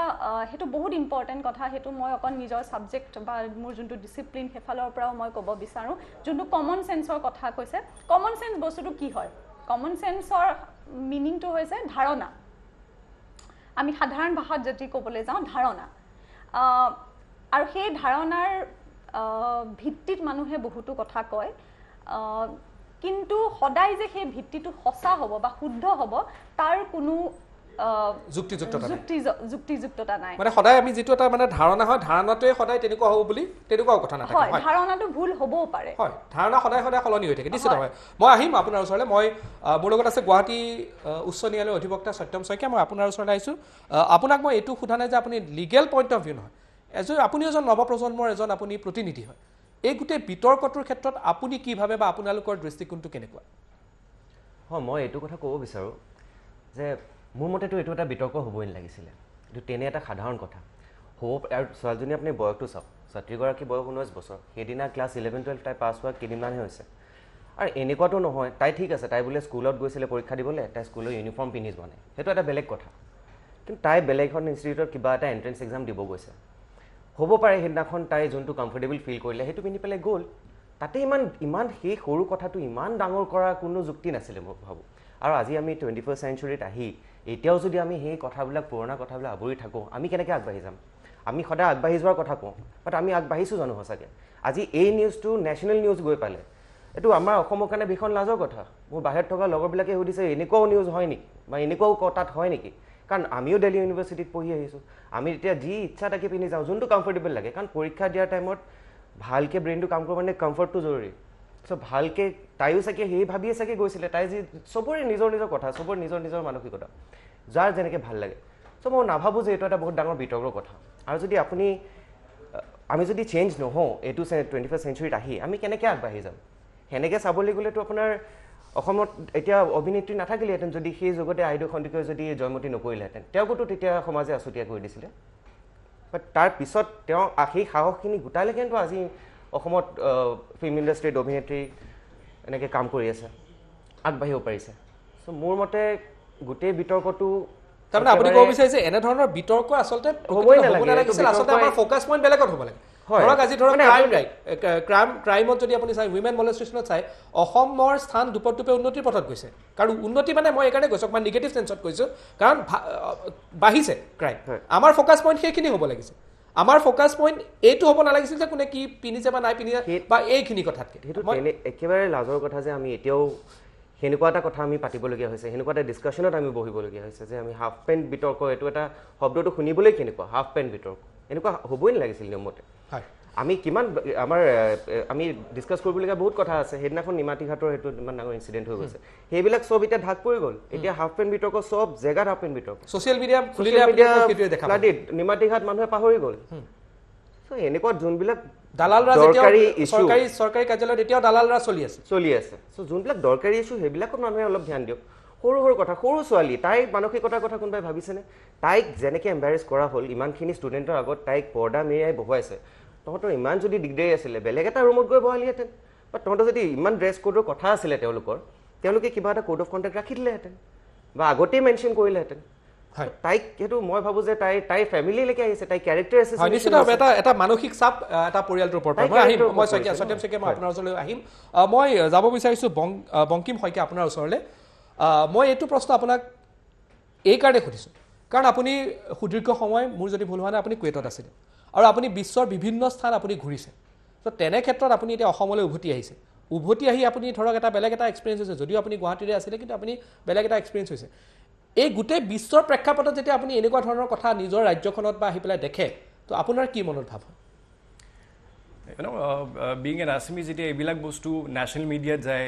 Speaker 7: হেতু বহুত ইম্পৰ্টেন্ট কথা হেতু মই অকন নিজৰ সাবজেক্ট বা মোৰ যোনটো ডিসিপ্লিন হেফালৰ পৰাও মই ক'ব বিচাৰো যোনটো কমন সেন্সৰ কথা কৈছে কমন সেন্স বস্তুটো কি হয় কমন সেন্সৰ মিনিংটো হৈছে ধাৰণা আমি সাধাৰণ ভাষাত যদি ক'বলৈ যাওঁ ধাৰণা আৰু সেই ধাৰণাৰ ভিত্তিত মানুহে বহুতো কথা কয় কিন্তু সদায় যে সেই ভিত্তিটো সঁচা হ'ব বা শুদ্ধ হ'ব তাৰ কোনো যুক্তিযুক্ততা নাই
Speaker 1: মানে সদায় আমি যিটো এটা মানে ধাৰণা হয় ধাৰণাটোৱে সদায় তেনেকুৱা হ'ব বুলি তেনেকুৱাও কথা নাথাকে
Speaker 7: হয় ধাৰণাটো ভুল হ'বও পাৰে
Speaker 1: হয় ধাৰণা সদায় সলনি হৈ থাকে নিশ্চিত হয় মই আহিম আপোনাৰ ওচৰলৈ মই মোৰ লগত আছে গুৱাহাটী উচ্চ ন্যায়ালয়ৰ অধিবক্তা সত্যম শইকীয়া মই আপোনাৰ ওচৰলৈ আহিছোঁ আপোনাক মই এইটো সোধা নাই যে আপুনি লিগেল পইণ্ট অফ ভিউ নহয় আপুনি এজন নৱপ্ৰজন্মৰ এজন আপুনি প্ৰতিনিধি হয় এই গোটেই বিতৰ্কটোৰ ক্ষেত্ৰত আপুনি কি ভাবে বা আপোনালোকৰ দৃষ্টিকোণটো কেনেকুৱা
Speaker 8: হয় মই এইটো কথা ক'ব বিচাৰোঁ যে মোৰ মতেতো এইটো এটা বিতৰ্ক হ'বই নালাগিছিলে এইটো তেনে এটা সাধাৰণ কথা হ'ব আৰু ছোৱালীজনী আপুনি বয়সটো চাওক ছাত্ৰীগৰাকী বয়স 19 বছৰ সেইদিনা ক্লাছ 11-12 তাই পাছ হোৱা কেইদিনমানহে হৈছে আৰু এনেকুৱাতো নহয় তাই ঠিক আছে তাই বোলে স্কুলত গৈছিলে পৰীক্ষা দিবলৈ তাই স্কুলৰ ইউনিফৰ্ম পিন্ধি যোৱা নাই সেইটো এটা বেলেগ কথা কিন্তু তাই বেলেগ এখন ইনষ্টিটিউটত কিবা এটা এণ্ট্ৰেঞ্চ এক্সাম দিব গৈছে হ'ব পাৰে সেইদিনাখন তাই যোনটো কমফৰ্টেবল ফিল কৰিলে সেইটো পিন্ধি পেলাই গ'ল তাতে ইমান সেই সৰু কথাটো ইমান ডাঙৰ কৰা কোনো যুক্তি নাছিলে মই ভাবোঁ আৰু আজি আমি 21st চেঞ্চুৰীত আহি এতিয়াও যদি আমি সেই কথাবিলাক পুৰণা কথাবিলাক আৱৰি থাকোঁ আমি কেনেকৈ আগবাঢ়ি যাম আমি সদায় আগবাঢ়ি যোৱাৰ কথা কওঁ বাট আমি আগবাঢ়িছোঁ জানো সঁচাকৈ আজি এই নিউজটো নেশ্যনেল নিউজ গৈ পালে এইটো আমাৰ অসমৰ কাৰণে ভীষণ লাজৰ কথা মোৰ বাহিৰত থকা লগৰবিলাকে সুধিছে এনেকুৱাও নিউজ হয় নেকি বা এনেকুৱাও তাত হয় নেকি কাৰণ আমিও দিল্লী ইউনিভাৰ্চিটিত পঢ়ি আহিছোঁ আমি এতিয়া যি ইচ্ছা তাকে পিন্ধি যাওঁ যোনটো কমফৰ্টেবল লাগে কাৰণ পৰীক্ষা দিয়াৰ টাইমত ভালকৈ ব্ৰেইনটো কাম কৰিব মানে কমফৰ্টটো জৰুৰী চ' ভালকৈ তাইও চাগে সেই ভাবিয়ে চাগে গৈছিলে তাই যি চবৰে নিজৰ কথা চবৰে নিজৰ মানসিকতা যাৰ যেনেকৈ ভাল লাগে চ' মই নাভাবোঁ যে এইটো এটা বহুত ডাঙৰ বিতৰ্কৰ কথা আৰু যদি আমি যদি চেঞ্জ নহওঁ এইটো 21st চেঞ্চুৰীত আহি আমি কেনেকৈ আগবাঢ়ি যাম সেনেকৈ চাবলৈ গ'লেতো আপোনাৰ অসমত এতিয়া অভিনেত্ৰী নাথাকিলেহেঁতেন যদি সেই যুগতে আইদেউ খন্দিকৈ যদি জয়মতী নকৰিলেহেঁতেন তেওঁকোতো তেতিয়া সমাজে আছুতীয়া কৰি দিছিলে বাট তাৰপিছত তেওঁ সেই সাহসখিনি গোটালে কিন্তু আজি অসমত ফিল্ম ইণ্ডাষ্ট্ৰীত অভিনেত্ৰী এনেকৈ কাম কৰি আছে আগবাঢ়িব পাৰিছে চ' মোৰ মতে গোটেই বিতৰ্কটো
Speaker 1: তাৰমানে আপুনি ক'ব বিচাৰিছে এনেধৰণৰ বিতৰ্ক আচলতে
Speaker 8: হ'বই নালাগে
Speaker 1: আচলতে আমাৰ ফ'কাছ পইণ্ট বেলেগত হ'ব লাগে ধৰক আজি ধৰক ক্ৰাইমত যদি আপুনি চাই উইমেন মলেষ্টেশ্যনত চাই অসমৰ স্থান দুপে উন্নতিৰ পথত গৈছে কাৰণ উন্নতি মানে মই এইকাৰণে কৈছোঁ অকণমান নিগেটিভ চেঞ্চত কৈছোঁ কাৰণ বাঢ়িছে ক্ৰাইম আমাৰ ফ'কাছ পইণ্ট সেইখিনি হ'ব লাগিছে আমাৰ ফ'কাছ পইণ্ট এইটো হ'ব নালাগিছিল যে কোনে কি পিন্ধিছে বা নাই পিন্ধিছে বা এইখিনি কথাতকৈ
Speaker 8: সেইটো একেবাৰে লাজৰ কথা যে আমি এতিয়াও সেনেকুৱা এটা কথা আমি পাতিবলগীয়া হৈছে সেনেকুৱা এটা ডিছকাশ্যনত আমি বহিবলগীয়া হৈছে যে আমি হাফ পেণ্ট বিতৰ্ক এইটো এটা শব্দটো শুনিবলৈ কেনেকুৱা হাফ পেণ্ট বিতৰ্ক এনেকুৱা হ'বই নালাগিছিল নিয়মতে আমি কিমান আমি ডিছকাছ কৰিবলগীয়া বহুত কথা আছে সেইদিনাখন নিমাতী ঘাটৰ সেইটো ইমান ডাঙৰ ইনচিডেণ্ট হৈ গৈছে সেইবিলাক চব এতিয়া ঢাক পৰি গ'ল এতিয়া হাফ পেণ্ট বিতৰ্ক চব জেগাত হাফ পেণ্ট বিতৰ্ক
Speaker 1: ছ'চিয়েল মিডিয়া
Speaker 8: নিমাতী ঘাট মানুহে পাহৰি গ'ল চ' এনেকুৱা যোনবিলাক
Speaker 1: দালালৰা চৰকাৰী কাৰ্যালয়ত এতিয়াও দালালৰা চলি আছে
Speaker 8: চ' যোনবিলাক দৰকাৰী ইছ্যু সেইবিলাকত মানুহে অলপ ধ্যান দিয়ক সৰু কথা সৰু ছোৱালী তাইৰ মানসিকতাৰ কথা কোনোবাই ভাবিছেনে তাইক যেনেকৈ এম্বাৰেজ কৰা হ'ল ইমানখিনি ষ্টুডেণ্টৰ আগত তাইক পৰ্দা মেৰিয়াই বহুৱাইছে তহঁতৰ ইমান যদি দিগদাৰী আছিলে বেলেগ এটা ৰুমত গৈ বহালিহেঁতেন বা তহঁতৰ যদি ইমান ড্ৰেছ কোডৰ কথা আছিলে তেওঁলোকে কিবা এটা কোড অফ কণ্টেক্ট ৰাখি দিলেহেঁতেন বা আগতেই মেনশ্যন কৰিলেহেঁতেন তাইক সেইটো মই ভাবোঁ যে তাইৰ ফেমিলিলৈকে আহিছে তাইৰ কেৰেক্টাৰ আছে
Speaker 1: নিশ্চিতভাৱে এটা মানসিক চাপ এটা পৰিয়ালটোৰ ওপৰত মই আহিম মই সত্যম শইকীয়া মই আপোনাৰ ওচৰলৈ আহিম মই যাব বিচাৰিছোঁ বংকিম শইকীয়া আপোনাৰ ওচৰলৈ মই এইটো প্ৰশ্ন আপোনাক এইকাৰণে সুধিছোঁ কাৰণ আপুনি সুদীৰ্ঘ সময় মোৰ যদি ভুল হোৱা নাই আপুনি কুৱেইটত আছিলে আৰু আপুনি বিশ্বৰ বিভিন্ন স্থান আপুনি ঘূৰিছে তো তেনে ক্ষেত্ৰত আপুনি এতিয়া অসমলৈ উভতি আহি আপুনি ধৰক এটা বেলেগ এটা এক্সপিৰিয়েঞ্চ হৈছে যদিও আপুনি গুৱাহাটীৰে আছিলে কিন্তু আপুনি বেলেগ এটা এক্সপিৰিয়েঞ্চ হৈছে এই গোটেই বিশ্বৰ প্ৰেক্ষাপটত যেতিয়া আপুনি এনেকুৱা ধৰণৰ কথা নিজৰ ৰাজ্যখনত বা আহি পেলাই দেখে তো আপোনাৰ কি মনত ভাৱ হয়
Speaker 9: বিং এন আছামিজ যেতিয়া এইবিলাক বস্তু নেশ্যনেল মিডিয়াত যায়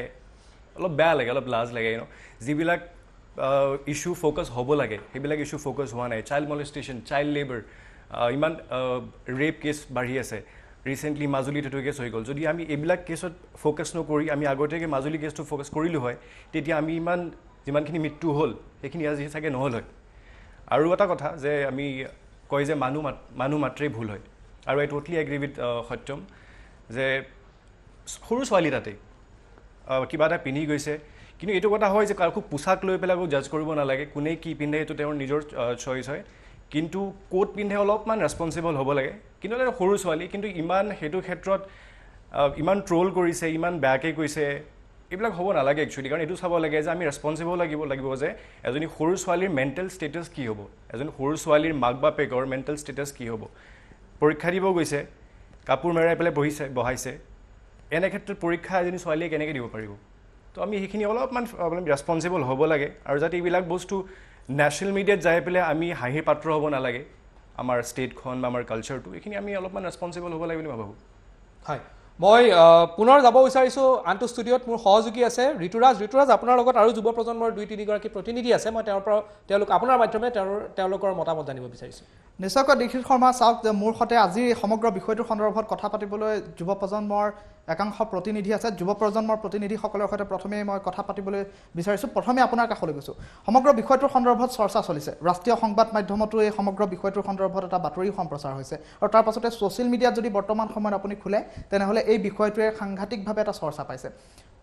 Speaker 9: অলপ বেয়া লাগে অলপ লাজ লাগে যিবিলাক ইছ্যু ফ'কাছ হ'ব লাগে সেইবিলাক ইছ্যু ফ'কাছ হোৱা নাই চাইল্ড মলেষ্টেশ্যন চাইল্ড লেবাৰ ইমান ৰেপ কেছ বাঢ়ি আছে ৰিচেণ্টলি মাজুলীত এইটো কেছ হৈ গ'ল যদি আমি এইবিলাক কেছত ফ'কাছ নকৰি আমি আগতীয়াকৈ মাজুলী কেছটো ফ'কাছ কৰিলোঁ হয় তেতিয়া আমি যিমানখিনি মৃত্যু হ'ল সেইখিনি আজি চাগে নহ'ল হয় আৰু এটা কথা যে আমি কয় যে মানুহ মাত্ৰেই ভুল হয় আৰু আই ট'টলি এগ্ৰি উইথ সত্যম যে সৰু ছোৱালী তাতে কিবা এটা পিন্ধি গৈছে কিন্তু এইটো কথা হয় যে কাকো পোছাক লৈ পেলাই জাজ কৰিব নালাগে কোনে কি পিন্ধে সেইটো তেওঁৰ নিজৰ চইচ হয় কিন্তু ক'ত পিন্ধে অলপমান ৰেছপনচিবল হ'ব লাগে কিন্তু এটা সৰু ছোৱালী কিন্তু ইমান সেইটো ক্ষেত্ৰত ইমান ট্ৰল কৰিছে ইমান বেয়াকৈ কৈছে এইবিলাক হ'ব নালাগে একচুৱেলি কাৰণ এইটো চাব লাগে যে আমি ৰেছপনচিবল লাগিব যে এজনী সৰু ছোৱালীৰ মেণ্টেল ষ্টেটাছ কি হ'ব এজনী সৰু ছোৱালীৰ মাক বাপেকৰ মেণ্টেল ষ্টেটাছ কি হ'ব পৰীক্ষা দিব গৈছে কাপোৰ মেৰাই পেলাই বহাইছে এনে ক্ষেত্ৰত পৰীক্ষা এজনী ছোৱালীয়ে কেনেকৈ দিব পাৰিব তো আমি সেইখিনি অলপমান ৰেছপনচিবল হ'ব লাগে আৰু যাতে এইবিলাক বস্তু নেশ্যনেল মিডিয়াত যাই পেলাই আমি হাঁহিৰ পাত্ৰ হ'ব নালাগে আমাৰ ষ্টেটখন বা আমাৰ কালচাৰটো এইখিনি আমি অলপমান ৰেছপনচিবল হ'ব লাগে বুলি মই ভাবোঁ
Speaker 1: হয় মই পুনৰ যাব বিচাৰিছোঁ আনটো ষ্টুডিঅ'ত মোৰ সহযোগী আছে ঋতুৰাজ আপোনাৰ লগত আৰু যুৱ প্ৰজন্মৰ 2-3গৰাকী প্ৰতিনিধি আছে মই তেওঁলোক আপোনাৰ মাধ্যমে তেওঁলোকৰ মতামত জানিব বিচাৰিছোঁ
Speaker 4: নিশ্চয়কৈ দীক্ষিত শৰ্মা চাওক যে মোৰ সৈতে আজি সমগ্ৰ বিষয়টোৰ সন্দৰ্ভত কথা পাতিবলৈ যুৱ প্ৰজন্মৰ একাংশ প্ৰতিনিধি আছে যুৱ প্ৰজন্মৰ প্ৰতিনিধিসকলৰ সৈতে প্ৰথমে মই কথা পাতিবলৈ বিচাৰিছোঁ প্ৰথমে আপোনাৰ কাষলৈ গৈছোঁ সমগ্ৰ বিষয়টোৰ সন্দৰ্ভত চৰ্চা চলিছে ৰাষ্ট্ৰীয় সংবাদ মাধ্যমতো এই সমগ্ৰ বিষয়টোৰ সন্দৰ্ভত এটা বাতৰি সম্প্ৰচাৰ হৈছে আৰু তাৰ পাছতে ছ'চিয়েল মিডিয়াত যদি বৰ্তমান সময়ত আপুনি খোলে তেনেহ'লে এই বিষয়টোৱে সাংঘাতিকভাৱে এটা চৰ্চা পাইছে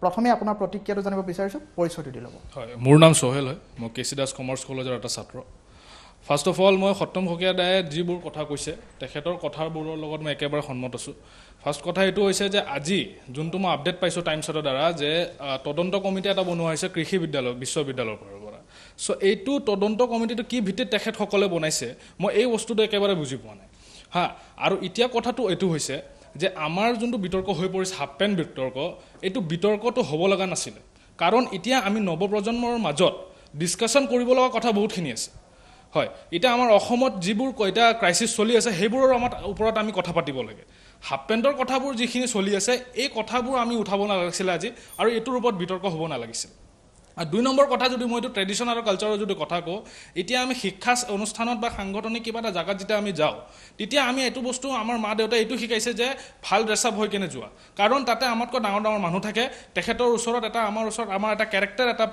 Speaker 4: প্ৰথমে আপোনাৰ প্ৰতিক্ৰিয়াটো জানিব বিচাৰিছোঁ পৰিচয়টো দি ল'ব
Speaker 10: হয় মোৰ নাম সোহেল হয় মই কেচি দাস কমাৰ্চ কলেজৰ এটা ছাত্ৰ ফাৰ্ষ্ট অফ অল মই সত্যম শইকীয়া দায়ে যিবোৰ কথা কৈছে তেখেতৰ কথাবোৰৰ লগত মই একেবাৰে সন্মত আছোঁ ফাৰ্ষ্ট কথা এইটো হৈছে যে আজি যোনটো মই আপডেট পাইছোঁ টাইমছৰ দ্বাৰা যে তদন্ত কমিটি এটা বনোৱা হৈছে কৃষি বিশ্ববিদ্যালয়ৰ পৰা চ' এইটো তদন্ত কমিটিটো কি ভিত্তিত তেখেতসকলে বনাইছে মই এই বস্তুটো একেবাৰে বুজি পোৱা নাই হা আৰু এতিয়া কথাটো এইটো হৈছে যে আমাৰ যোনটো বিতৰ্ক হৈ পৰিছে হাফ পেণ্ট বিতৰ্ক এইটো বিতৰ্কটো হ'ব লগা নাছিলে কাৰণ এতিয়া আমি নৱপ্ৰজন্মৰ মাজত ডিছকাশ্যন কৰিব লগা কথা বহুতখিনি আছে হয় এতিয়া আমাৰ অসমত যিবোৰ এতিয়া ক্ৰাইচিছ চলি আছে সেইবোৰৰ ওপৰত আমি কথা পাতিব লাগে হাফ পেণ্টৰ কথাবোৰ যিখিনি চলি আছে এই কথাবোৰ আমি উঠাব নালাগিছিলে আজি আৰু এইটোৰ ওপৰত বিতৰ্ক হ'ব নালাগিছিল আৰু 2 নম্বৰ কথা যদি মই এইটো ট্ৰেডিশ্যন আৰু কালচাৰৰ যদি কথা কওঁ এতিয়া আমি শিক্ষা অনুষ্ঠানত বা সাংগঠনিক কিবা এটা জাগাত যেতিয়া আমি যাওঁ তেতিয়া আমি এইটো বস্তু আমাৰ মা দেউতাই এইটো শিকাইছে যে ভাল ড্ৰেছ আপ হৈ কেনে যোৱা কাৰণ তাতে আমাতকৈ ডাঙৰ মানুহ থাকে তেখেতৰ ওচৰত আমাৰ এটা কেৰেক্টাৰ এটা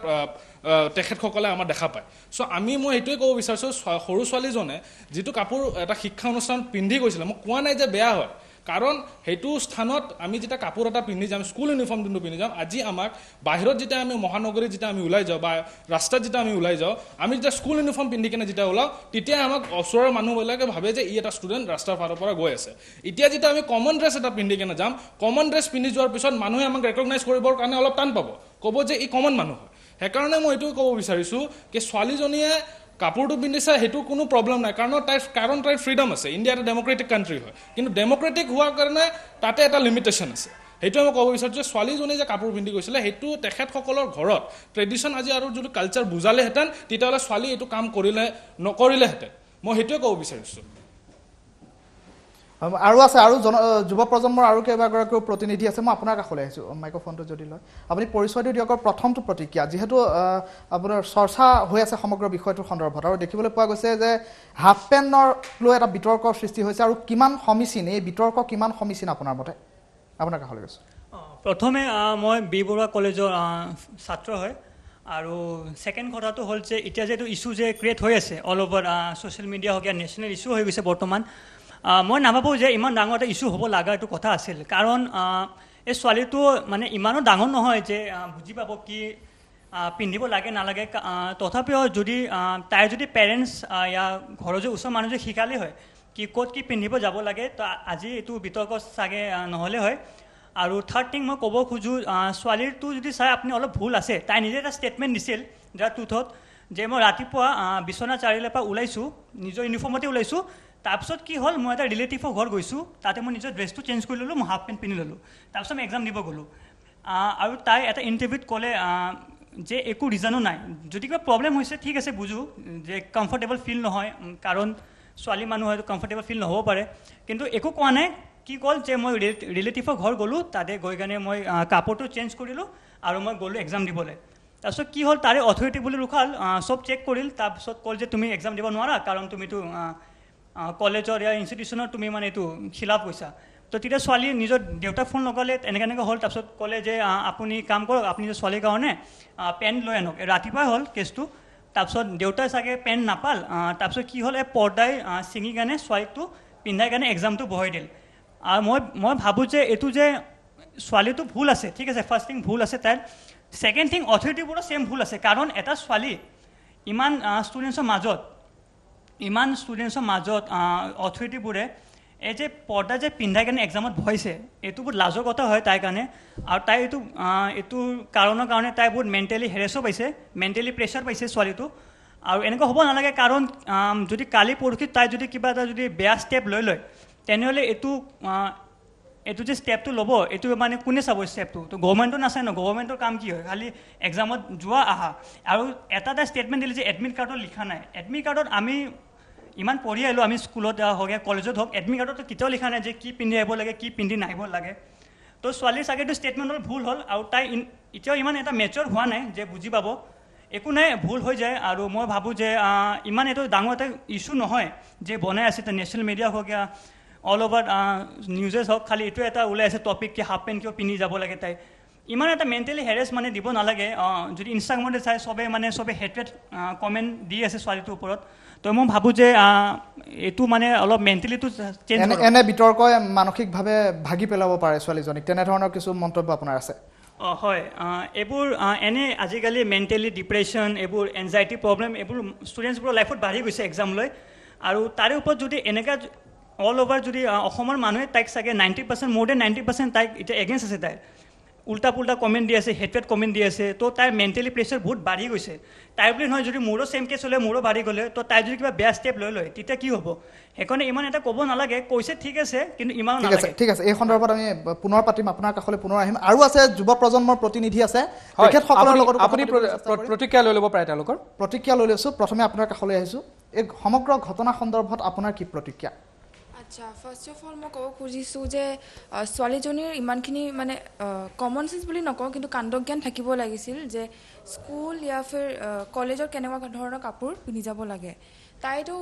Speaker 10: তেখেতসকলে আমাৰ দেখা পায় চ' মই এইটোৱে ক'ব বিচাৰিছোঁ সৰু ছোৱালীজনে যিটো কাপোৰ এটা শিক্ষা অনুষ্ঠানত পিন্ধি গৈছিলে মই কোৱা নাই যে বেয়া হয় কাৰণ সেইটো স্থানত আমি যেতিয়া কাপোৰ এটা পিন্ধি যাম স্কুল ইউনিফৰ্ম যোনটো পিন্ধি যাম আজি আমাক বাহিৰত যেতিয়া আমি মহানগৰীত যেতিয়া আমি ওলাই যাওঁ বা ৰাস্তাত যেতিয়া আমি ওলাই যাওঁ আমি যেতিয়া স্কুল ইউনিফৰ্ম পিন্ধি কেনে যেতিয়া ওলাওঁ তেতিয়া আমাক ওচৰৰ মানুহবিলাকে ভাবে যে ই এটা ষ্টুডেণ্ট ৰাস্তাৰ ফালৰ পৰা গৈ আছে এতিয়া যেতিয়া আমি কমন ড্ৰেছ এটা পিন্ধি কেনে যাম কমন ড্ৰেছ পিন্ধি যোৱাৰ পিছত মানুহে আমাক ৰেকগনাইজ কৰিবৰ কাৰণে অলপ টান পাব ক'ব যে ই কমন মানুহ হয় সেইকাৰণে মই এইটো ক'ব বিচাৰিছোঁ যে ছোৱালীজনীয়ে কাপোৰটো পিন্ধিছে সেইটো কোনো প্ৰব্লেম নাই কাৰণ তাইৰ ফ্ৰীডম আছে ইণ্ডিয়া এটা ডেম'ক্ৰেটিক কাণ্ট্ৰি হয় কিন্তু ডেম'ক্ৰেটিক হোৱাৰ কাৰণে তাতে এটা লিমিটেশ্যন আছে সেইটোৱে মই ক'ব বিচাৰিছোঁ যে ছোৱালীজনী যে কাপোৰ পিন্ধি গৈছিলে সেইটো তেখেতসকলৰ ঘৰত ট্ৰেডিশ্যন আজি আৰু যদি কালচাৰ বুজালেহেঁতেন তেতিয়াহ'লে ছোৱালী এইটো কাম নকৰিলেহেঁতেন মই সেইটোৱে ক'ব বিচাৰিছোঁ
Speaker 4: আৰু আছে আৰু যুৱ প্ৰজন্মৰ আৰু কেইবাগৰাকীও প্ৰতিনিধি আছে মই আপোনাৰ কাষলৈ আহিছোঁ মাইক্ৰফোনটো যদি লয় আপুনি পৰিচয়টো দিয়ক প্ৰথমটো প্ৰতিক্ৰিয়া যিহেতু আপোনাৰ চৰ্চা হৈ আছে সমগ্ৰ বিষয়টোৰ সন্দৰ্ভত আৰু দেখিবলৈ পোৱা গৈছে যে হাফ পেণ্টৰ লৈ এটা বিতৰ্কৰ সৃষ্টি হৈছে আৰু কিমান সমীচীন এই বিতৰ্ক কিমান সমীচীন আপোনাৰ মতে আপোনাৰ কাষলৈ গৈছোঁ
Speaker 11: প্ৰথমে মই বি বৰুৱা কলেজৰ ছাত্ৰ হয় আৰু ছেকেণ্ড কথাটো হ'ল যে এতিয়া যিটো ইছ্যু যে ক্ৰিয়েট হৈ আছে অল অভাৰ ছ'চিয়েল মিডিয়া হওক নেশ্যনেল ইছ্যু হৈ গৈছে বৰ্তমান মই নাভাবোঁ যে ইমান ডাঙৰ এটা ইছ্যু হ'ব লগা এইটো কথা আছিল কাৰণ এই ছোৱালীটো মানে ইমানো ডাঙৰ নহয় যে বুজি পাব কি পিন্ধিব লাগে নালাগে তথাপিও যদি তাইৰ যদি পেৰেণ্টছ ইয়া ঘৰৰ যে ওচৰৰ মানুহ যে শিকালে হয় কি ক'ত কি পিন্ধিব যাব লাগে তো আজি এইটো বিতৰ্ক চাগে নহ'লে হয় আৰু থাৰ্ড থিং মই ক'ব খোজোঁ ছোৱালীৰটো যদি চাই আপুনি অলপ ভুল আছে তাই নিজে এটা ষ্টেটমেণ্ট দিছিল যাৰ টুথত যে মই ৰাতিপুৱা বিশ্বনাথ চাৰিআলিৰ পৰা ওলাইছোঁ নিজৰ ইউনিফৰ্মতে ওলাইছোঁ তাৰপিছত কি হ'ল মই এটা ৰিলেটিভৰ ঘৰ গৈছোঁ তাতে মই নিজৰ ড্ৰেছটো চেঞ্জ কৰি ল'লোঁ মই হাফ পেণ্ট পিন্ধি ল'লোঁ তাৰপিছত মই এক্সাম দিব গ'লোঁ আৰু তাই এটা ইণ্টাৰভিউত ক'লে যে একো ৰিজনো নাই যদি কিবা প্ৰব্লেম হৈছে ঠিক আছে বুজোঁ যে কমফৰ্টেবল ফিল নহয় কাৰণ ছোৱালী মানুহ হয়তো কমফৰ্টেবল ফিল নহ'ব পাৰে কিন্তু একো কোৱা নাই কি ক'ল যে মই ৰিলেটিভৰ ঘৰ গ'লোঁ তাতে গৈ কেনে মই কাপোৰটো চেঞ্জ কৰিলোঁ আৰু মই গ'লোঁ এক্সাম দিবলৈ তাৰপিছত কি হ'ল তাৰে অথৰিটি বুলি ৰখাল চব চেক কৰিল তাৰপিছত ক'ল যে তুমি এক্সাম দিব নোৱাৰা কাৰণ তুমিতো কলেজৰ ইয়াৰ ইনষ্টিটিউশ্যনৰ তুমি মানে এইটো খিলাফ হৈছা তো তেতিয়া ছোৱালীয়ে নিজৰ দেউতাক ফোন লগালে এনেকৈ হ'ল তাৰপিছত ক'লে যে আপুনি কাম কৰক আপুনি নিজৰ ছোৱালীৰ কাৰণে পেণ্ট লৈ আনক ৰাতিপুৱাই হ'ল কেছটো তাৰপিছত দেউতাই চাগে পেণ্ট নাপাল তাৰপিছত কি হ'ল এই পৰ্দাই ছিঙি কাৰণে ছোৱালীটো পিন্ধাই কাৰণে এক্সামটো বহাই দিল আৰু মই ভাবোঁ যে এইটো যে ছোৱালীটো ভুল আছে ঠিক আছে ফাৰ্ষ্ট থিং ভুল আছে তাইৰ ছেকেণ্ড থিং অথৰিটিবোৰো ছেইম ভুল আছে কাৰণ এটা ছোৱালী ইমান ষ্টুডেণ্টছৰ মাজত অথৰিটিবোৰে এই যে পৰ্দা যে পিন্ধাই কাৰণে এক্সামত বহাইছে এইটো বহুত লাজৰ কথা হয় তাইৰ কাৰণে আৰু তাই এইটো কাৰণৰ কাৰণে তাই বহুত মেণ্টেলি হেৰেছো পাইছে মেণ্টেলি প্ৰেছাৰ পাইছে ছোৱালীটো আৰু এনেকুৱা হ'ব নালাগে কাৰণ যদি কালি পৰহি তাই যদি কিবা এটা যদি বেয়া ষ্টেপ লৈ লয় তেনেহ'লে এইটো এইটো যে ষ্টেপটো ল'ব এইটো মানে কোনে চাব ষ্টেপটো তো গভৰ্ণমেণ্টো নাচায় ন গভৰ্ণমেণ্টৰ কাম কি হয় খালি এক্সামত যোৱা আহা আৰু এটা ষ্টেটমেণ্ট দিলে যে এডমিট কাৰ্ডত লিখা নাই এডমিট কাৰ্ডত আমি ইমান পঢ়ি আহিলোঁ আমি স্কুলত হওক কলেজত হওক এডমিট কাৰ্ডতো কেতিয়াও লিখা নাই যে কি পিন্ধি আহিব লাগে কি পিন্ধি নাহিব লাগে তো ছোৱালীৰ চাগেটো ষ্টেটমেণ্টৰ ভুল হ'ল আৰু তাই এতিয়াও ইমান এটা মেচিয়ৰ হোৱা নাই যে বুজি পাব একো নাই ভুল হৈ যায় আৰু মই ভাবোঁ যে ইমান এইটো ডাঙৰ এটা ইছ্যু নহয় যে বনাই আছে নেশ্যনেল মিডিয়া হওক অল অভাৰ নিউজেছ হওক খালি এইটো এটা ওলাই আছে টপিক কি হাফ পেণ্ট কিয় পিন্ধি যাব লাগে তাই ইমান এটা মেণ্টেলি হেৰেছ মানে দিব নালাগে যদি ইনষ্টাগ্ৰামতে চাই চবে হেট্ৰেড কমেণ্ট দি আছে ছোৱালীটোৰ ওপৰত তো মই ভাবোঁ যে এইটো মানে অলপ মেণ্টেলিটো চেঞ্জ
Speaker 4: এনে বিতৰ্কই মানসিকভাৱে ভাগি পেলাব পাৰে ছোৱালীজনীক তেনেধৰণৰ কিছু মন্তব্য আপোনাৰ আছে
Speaker 11: হয় এইবোৰ এনে আজিকালি মেণ্টেলি ডিপ্ৰেশ্যন এইবোৰ এনজাইটি প্ৰব্লেম এইবোৰ ষ্টুডেণ্টছবোৰৰ লাইফত বাঢ়ি গৈছে এক্সাম লৈ আৰু তাৰে ওপৰত যদি এনেকুৱা অল অভাৰ যদি অসমৰ মানুহে তাইক চাগে 90% মোৰ দেন 90% তাইক এতিয়া এগেইনষ্ট আছে তাই উল্টা পুল্টা কমেণ্ট দি আছে হেট্ৰেড কমেণ্ট দি আছে তো তাইৰ মেণ্টেলি প্ৰেছাৰ বহুত বাঢ়ি গৈছে তাই বুলি নহয় যদি মোৰো চেম কেছ হ'লে মোৰো বাঢ়ি গ'লে তো তাই যদি কিবা বেয়া ষ্টেপ লৈ লয় তেতিয়া কি হ'ব সেইকাৰণে ইমান এটা ক'ব নালাগে কৈছে ঠিক আছে কিন্তু ইমান নালাগে
Speaker 4: ঠিক আছে এই সন্দৰ্ভত আমি পুনৰ পাতিম আপোনাৰ কাষলৈ পুনৰ আহিম আৰু আছে যুৱ প্ৰজন্মৰ প্ৰতিনিধি আছে তেখেতসকলৰ লগত
Speaker 1: আপুনি প্ৰতিক্ৰিয়া লৈ ল'ব পাৰে তেওঁলোকৰ
Speaker 4: প্ৰতিক্ৰিয়া লৈ লৈছোঁ প্ৰথমে আপোনাৰ কাষলৈ আহিছোঁ এই সমগ্ৰ ঘটনা সন্দৰ্ভত আপোনাৰ কি প্ৰতিক্ৰিয়া
Speaker 12: আচ্ছা ফাৰ্ষ্ট অফ অল মই ক'ব খুজিছোঁ যে ছোৱালীজনীৰ ইমানখিনি মানে কমন চেন্স বুলি নকওঁ কিন্তু কাণ্ডজ্ঞান থাকিব লাগিছিল যে স্কুল ইয়া ফিৰ কলেজত কেনেকুৱা ধৰণৰ কাপোৰ পিন্ধি যাব লাগে তাইতো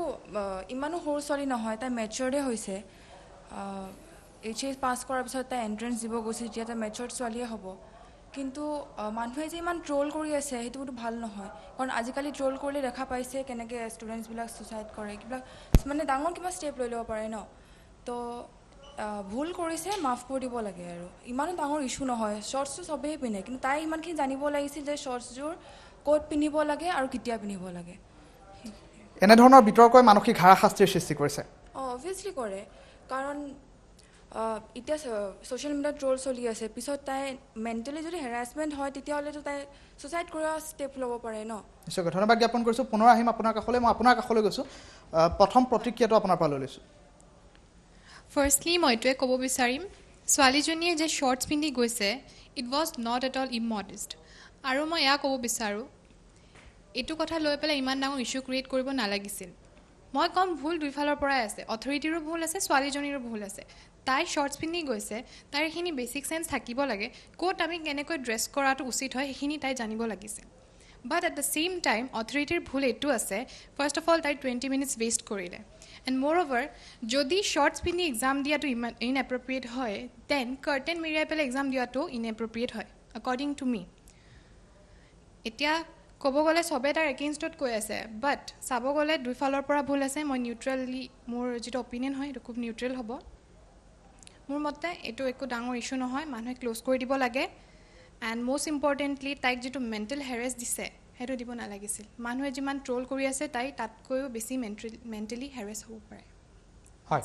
Speaker 12: ইমানো সৰু ছোৱালী নহয় তাই মেচিয়ৰ্ডে হৈছে HS পাছ কৰাৰ পিছত তাই এণ্ট্ৰেঞ্চ দিব গৈছে যেতিয়া তাই মেচিয়ৰ্ড ছোৱালীয়ে হ'ব কিন্তু মানুহে যে ইমান ট্ৰল কৰি আছে সেইটোতো ভাল নহয় কাৰণ আজিকালি ট্ৰল কৰিলে দেখা পাইছে কেনেকৈ ষ্টুডেণ্টছবিলাক ছুচাইড কৰে কিবা মানে ডাঙৰ কিবা ষ্টেপ লৈ ল'ব পাৰে ন তো ভুল কৰিছে মাফ কৰি দিব লাগে আৰু ইমানো ডাঙৰ ইছ্যু নহয় শ্বৰ্টছটো চবেই পিন্ধে কিন্তু তাই ইমানখিনি জানিব লাগিছিল যে শ্বৰ্টছযোৰ ক'ত পিন্ধিব লাগে আৰু কেতিয়া পিন্ধিব লাগে
Speaker 4: এনেধৰণৰ বিতৰ্কই মানসিক হাৰাশাস্তিৰ সৃষ্টি কৰিছে
Speaker 12: অবভিয়াছলি কৰে কাৰণ এতিয়া ছ'চিয়েল মিডিয়াত ট্ৰল চলি আছে পিছত তাই মেণ্টেলি যদি হেৰাছমেণ্ট হয় তেতিয়াহ'লেতো তাই ছুচাইড কৰা ষ্টেপ ল'ব পাৰে ন
Speaker 4: নিশ্চয়কৈ ধন্যবাদ জ্ঞাপন কৰিছোঁ পুনৰ আহিম আপোনাৰ কাষলৈ মই আপোনাৰ কাষলৈ গৈছোঁ প্ৰথম প্ৰতিক্ৰিয়াটো আপোনাৰ পৰা লৈ লৈছোঁ
Speaker 13: ফাৰ্ষ্টলি মই এইটোৱে ক'ব বিচাৰিম ছোৱালীজনীয়ে যে শ্বৰ্টছ পিন্ধি গৈছে it was not at all immodest আৰু মই এয়া ক'ব বিচাৰোঁ এইটো কথা লৈ পেলাই ইমান ডাঙৰ ইছ্যু ক্ৰিয়েট কৰিব নালাগিছিল মই ক'ম ভুল দুইফালৰ পৰাই আছে অথৰিটিৰো ভুল আছে ছোৱালীজনীৰো ভুল আছে তাই শ্বৰ্টছ পিন্ধি গৈছে তাৰ এইখিনি বেছিক চেন্স থাকিব লাগে ক'ত আমি কেনেকৈ ড্ৰেছ কৰাটো উচিত হয় সেইখিনি তাই জানিব লাগিছিল but at the same time অথৰিটিৰ ভুল এইটো আছে ফাৰ্ষ্ট অফ অল তাই 20 মিনিটছ ৱেষ্ট কৰিলে এণ্ড মোৰ অভাৰ যদি শ্বৰ্টছ পিন্ধি এক্সাম দিয়াটো ইনএপ্ৰপ্ৰিয়েট হয় দেন কাৰ্টেন মেৰিয়াই পেলাই এক্সাম দিয়াটো ইনএপ্ৰপ্ৰিয়েট হয় একৰ্ডিং টু মি এতিয়া ক'ব গ'লে চবে তাৰ এগেইনষ্টত কৈ আছে বাট চাব গ'লে দুইফালৰ পৰা ভুল আছে মই নিউট্ৰেলি মোৰ যিটো অপিনিয়ন হয় সেইটো খুব নিউট্ৰেল হ'ব মোৰ মতে এইটো একো ডাঙৰ ইছ্যু নহয় মানুহে ক্ল'জ কৰি দিব লাগে এণ্ড মষ্ট ইম্পৰ্টেণ্টলি তাইক যিটো মেণ্টেল হেৰেছ দিছে সেইটো দিব নালাগিছিল মানুহে যিমান ট্ৰল কৰি আছে তাই তাতকৈও বেছি মেণ্টেলি হেৰেছ হ'ব পাৰে
Speaker 1: হয়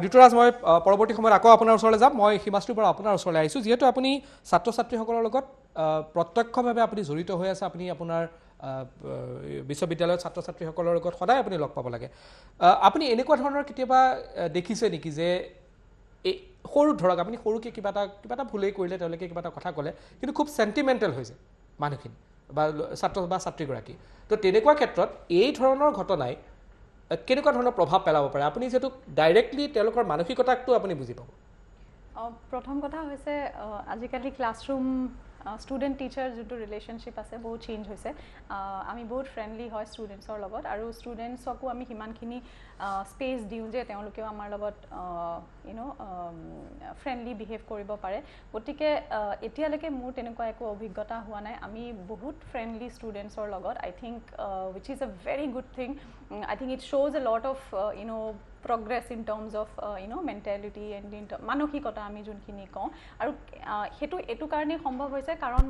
Speaker 1: ঋতুৰাজ মই পৰৱৰ্তী সময়ত আকৌ আপোনাৰ ওচৰলৈ যাম মই হিমাশ্ৰীৰ পৰা আপোনাৰ ওচৰলৈ আহিছোঁ যিহেতু আপুনি ছাত্ৰ ছাত্ৰীসকলৰ লগত প্ৰত্যক্ষভাৱে আপুনি জড়িত হৈ আছে আপুনি আপোনাৰ বিশ্ববিদ্যালয়ৰ ছাত্ৰ ছাত্ৰীসকলৰ লগত সদায় আপুনি লগ পাব লাগে আপুনি এনেকুৱা ধৰণৰ কেতিয়াবা দেখিছে নেকি যে এই সৰু ধৰক আপুনি সৰুকৈ কিবা এটা ভুলেই কৰিলে তেওঁলোকে কিবা এটা কথা ক'লে কিন্তু খুব চেণ্টিমেণ্টেল হৈছে মানুহখিনি বা ছাত্ৰ বা ছাত্ৰীগৰাকী তো তেনেকুৱা ক্ষেত্ৰত এই ধৰণৰ ঘটনাই কেনেকুৱা ধৰণৰ প্ৰভাৱ পেলাব পাৰে আপুনি যিহেতু ডাইৰেক্টলি তেওঁলোকৰ মানসিকতাকটো আপুনি বুজি পাব
Speaker 7: প্ৰথম কথা হৈছে আজিকালি ক্লাছৰুম ষ্টুডেণ্ট টিচাৰ যিটো ৰিলেশ্যনশ্বিপ আছে বহুত চেঞ্জ হৈছে আমি বহুত ফ্ৰেণ্ডলি হয় ষ্টুডেণ্টছৰ লগত আৰু ষ্টুডেণ্টছকো আমি সিমানখিনি স্পেচ দিওঁ যে তেওঁলোকেও আমাৰ লগত ফ্ৰেণ্ডলি বিহেভ কৰিব পাৰে গতিকে এতিয়ালৈকে মোৰ তেনেকুৱা একো অভিজ্ঞতা হোৱা নাই আমি বহুত ফ্ৰেণ্ডলি ষ্টুডেণ্টছৰ লগত I think which is a very good thing I think it শ্ব'জ a lot of progress in terms of mentality and মানসিকতা আমি যোনখিনি কওঁ আৰু হেতু এটো কাৰণে সম্ভৱ হৈছে কাৰণ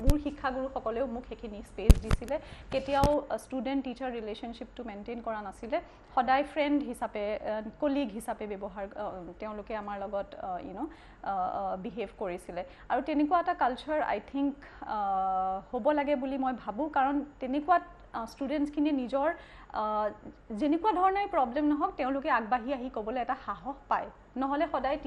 Speaker 7: মোৰ শিক্ষাগুৰুসকলেও মোক সেইখিনি স্পেচ দিছিলে কেতিয়াও ষ্টুডেণ্ট টিচাৰ ৰিলেশ্যনশ্বিপটো মেইনটেইন কৰা নাছিলে সদায় ফ্ৰেণ্ড হিচাপে কলিগ হিচাপে ব্যৱহাৰ তেওঁলোকে আমাৰ লগত বিহেভ কৰিছিলে আৰু তেনেকুৱা এটা কালচাৰ আই থিংক হ'ব লাগে বুলি মই ভাবোঁ কাৰণ তেনেকুৱা ষ্টুডেণ্টছখিনি নিজৰ যেনেকুৱা ধৰণৰ প্ৰব্লেম নহওক তেওঁলোকে আগবাঢ়ি আহি ক'বলৈ এটা সাহস পায় নহ'লে সদায়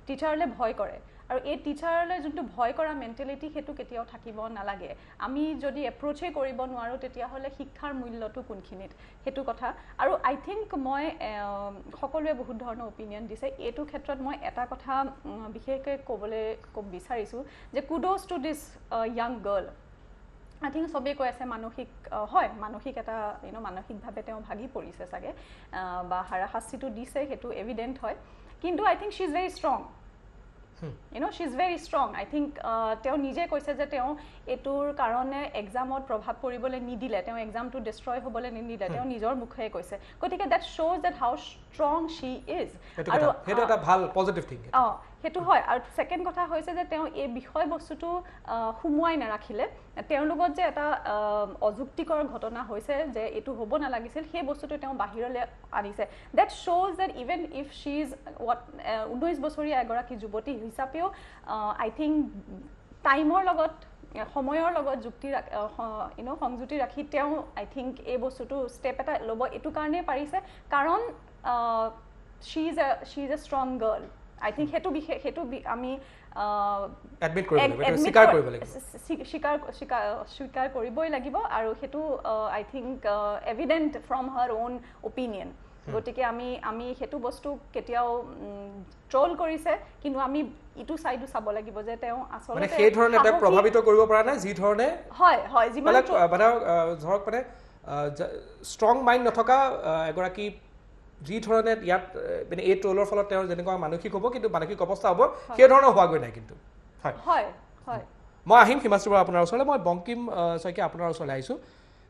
Speaker 7: টিচাৰলৈ ভয় কৰে আৰু এই টিচাৰলৈ যোনটো ভয় কৰা মেণ্টেলিটি সেইটো কেতিয়াও থাকিব নালাগে আমি যদি এপ্ৰ'চেই কৰিব নোৱাৰোঁ তেতিয়াহ'লে শিক্ষাৰ মূল্যটো কোনখিনিত সেইটো কথা আৰু আই থিংক মই সকলোৱে বহুত ধৰণৰ অপিনিয়ন দিছে এইটো ক্ষেত্ৰত মই এটা কথা বিশেষকৈ ক'বলৈ বিচাৰিছোঁ যে kudos to this young girl I think চবেই কৈ আছে মানসিক এটা মানসিকভাৱে তেওঁ ভাগি পৰিছে চাগে বা হাৰাশাস্তিটো দিছে সেইটো এভিডেণ্ট হয় কিন্তু I think she is very strong she is very strong I think তেওঁ নিজে কৈছে যে তেওঁ এইটোৰ কাৰণে এক্সামত প্ৰভাৱ পৰিবলৈ নিদিলে তেওঁ এক্সামটো ডিষ্ট্ৰয় হ'বলৈ নিদিলে তেওঁ নিজৰ মুখেৰে কৈছে গতিকে দেট শ্ব'জ that how strong she is
Speaker 1: আৰু সেইটো এটা ভাল পজিটিভ থিং
Speaker 7: সেইটো হয় আৰু ছেকেণ্ড কথা হৈছে যে তেওঁ এই বিষয়বস্তুটো সুমুৱাই নাৰাখিলে তেওঁৰ লগত যে এটা অযুক্তিকৰ ঘটনা হৈছে যে এইটো হ'ব নালাগিছিল সেই বস্তুটো তেওঁ বাহিৰলৈ আনিছে দেট শ্ব'জ that even if she is 19 বছৰীয়া এগৰাকী যুৱতী হিচাপেও আই থিংক টাইমৰ লগত সময়ৰ লগত সংযুক্তি ৰাখি তেওঁ আই থিংক এই বস্তুটো ষ্টেপ এটা ল'ব এইটো কাৰণেই পাৰিছে কাৰণ she is a strong girl I think সেইটো আমি স্বীকাৰ কৰিবই লাগিব আৰু সেইটো I think evident from her own opinion গতিকে আমি সেইটো বস্তু কেতিয়াও ট্ৰল কৰিছে কিন্তু আমি ইটো চাইডো চাব লাগিব যে তেওঁ আচলতে
Speaker 1: সেই ধৰণে তেওঁক প্ৰভাৱিত কৰিব পৰা নাই যি ধৰণে
Speaker 7: হয় যিমান
Speaker 1: ধৰক মানে ষ্ট্ৰং মাইণ্ড নথকা এগৰাকী যি ধৰণে ইয়াত মানে এই ট্ৰলৰ ফলত তেওঁৰ যেনেকুৱা মানসিক হ'ব কিন্তু মানসিক অৱস্থা হ'ব সেই ধৰণৰ হোৱাগৈ নাই কিন্তু
Speaker 7: হয়
Speaker 1: মই আহিম হিমাশ্ৰী বৰা আপোনাৰ ওচৰলৈ মই বংকিম শইকীয়া আপোনাৰ ওচৰলৈ আহিছোঁ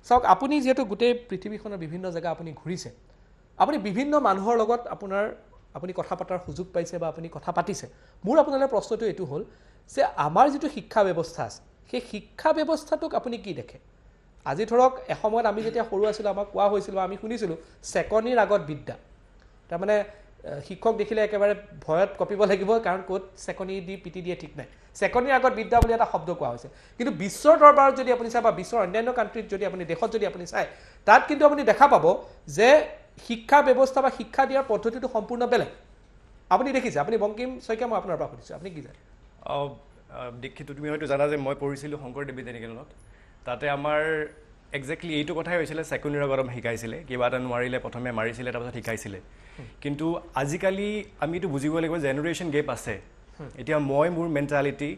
Speaker 1: চাওক আপুনি যিহেতু গোটেই পৃথিৱীখনৰ বিভিন্ন জেগা আপুনি ঘূৰিছে আপুনি বিভিন্ন মানুহৰ লগত আপুনি কথা পতাৰ সুযোগ পাইছে বা আপুনি কথা পাতিছে মোৰ আপোনালৈ প্ৰশ্নটো এইটো হ'ল যে আমাৰ যিটো শিক্ষা ব্যৱস্থা আছে সেই শিক্ষা ব্যৱস্থাটোক আপুনি কি দেখে আজি ধৰক এসময়ত আমি যেতিয়া সৰু আছিলোঁ আমাক কোৱা হৈছিল বা আমি শুনিছিলোঁ চেকনিৰ আগত বিদ্যা তাৰমানে শিক্ষক দেখিলে একেবাৰে ভয়ত কঁপিব লাগিব কাৰণ ক'ত চেকনি দি পিটি দিয়ে ঠিক নাই চেকনিৰ আগত বিদ্যা বুলি এটা শব্দ কোৱা হৈছে কিন্তু বিশ্বৰ দৰবাৰত যদি আপুনি চায় বা বিশ্বৰ অন্যান্য কাণ্ট্ৰিত যদি আপুনি দেশত যদি আপুনি চায় তাত কিন্তু আপুনি দেখা পাব যে শিক্ষা ব্যৱস্থা বা শিক্ষা দিয়াৰ পদ্ধতিটো সম্পূৰ্ণ বেলেগ আপুনি দেখিছে আপুনি বংকিম শইকীয়া মই আপোনাৰ পৰা সুধিছোঁ আপুনি কি জানে
Speaker 9: দীক্ষিত তুমি হয়তো জানা যে মই পঢ়িছিলোঁ শংকৰদেৱ বিদ্যানিকেতনত তাতে আমাৰ একজেক্টলি এইটো কথাই হৈছিলে চেকনিৰ আগত আমাক শিকাইছিলে কিবা এটা নোৱাৰিলে প্ৰথমে মাৰিছিলে তাৰপিছত শিকাইছিলে কিন্তু আজিকালি আমিতো বুজিব লাগিব জেনেৰেশ্যন গেপ আছে এতিয়া মই মোৰ মেণ্টেলিটি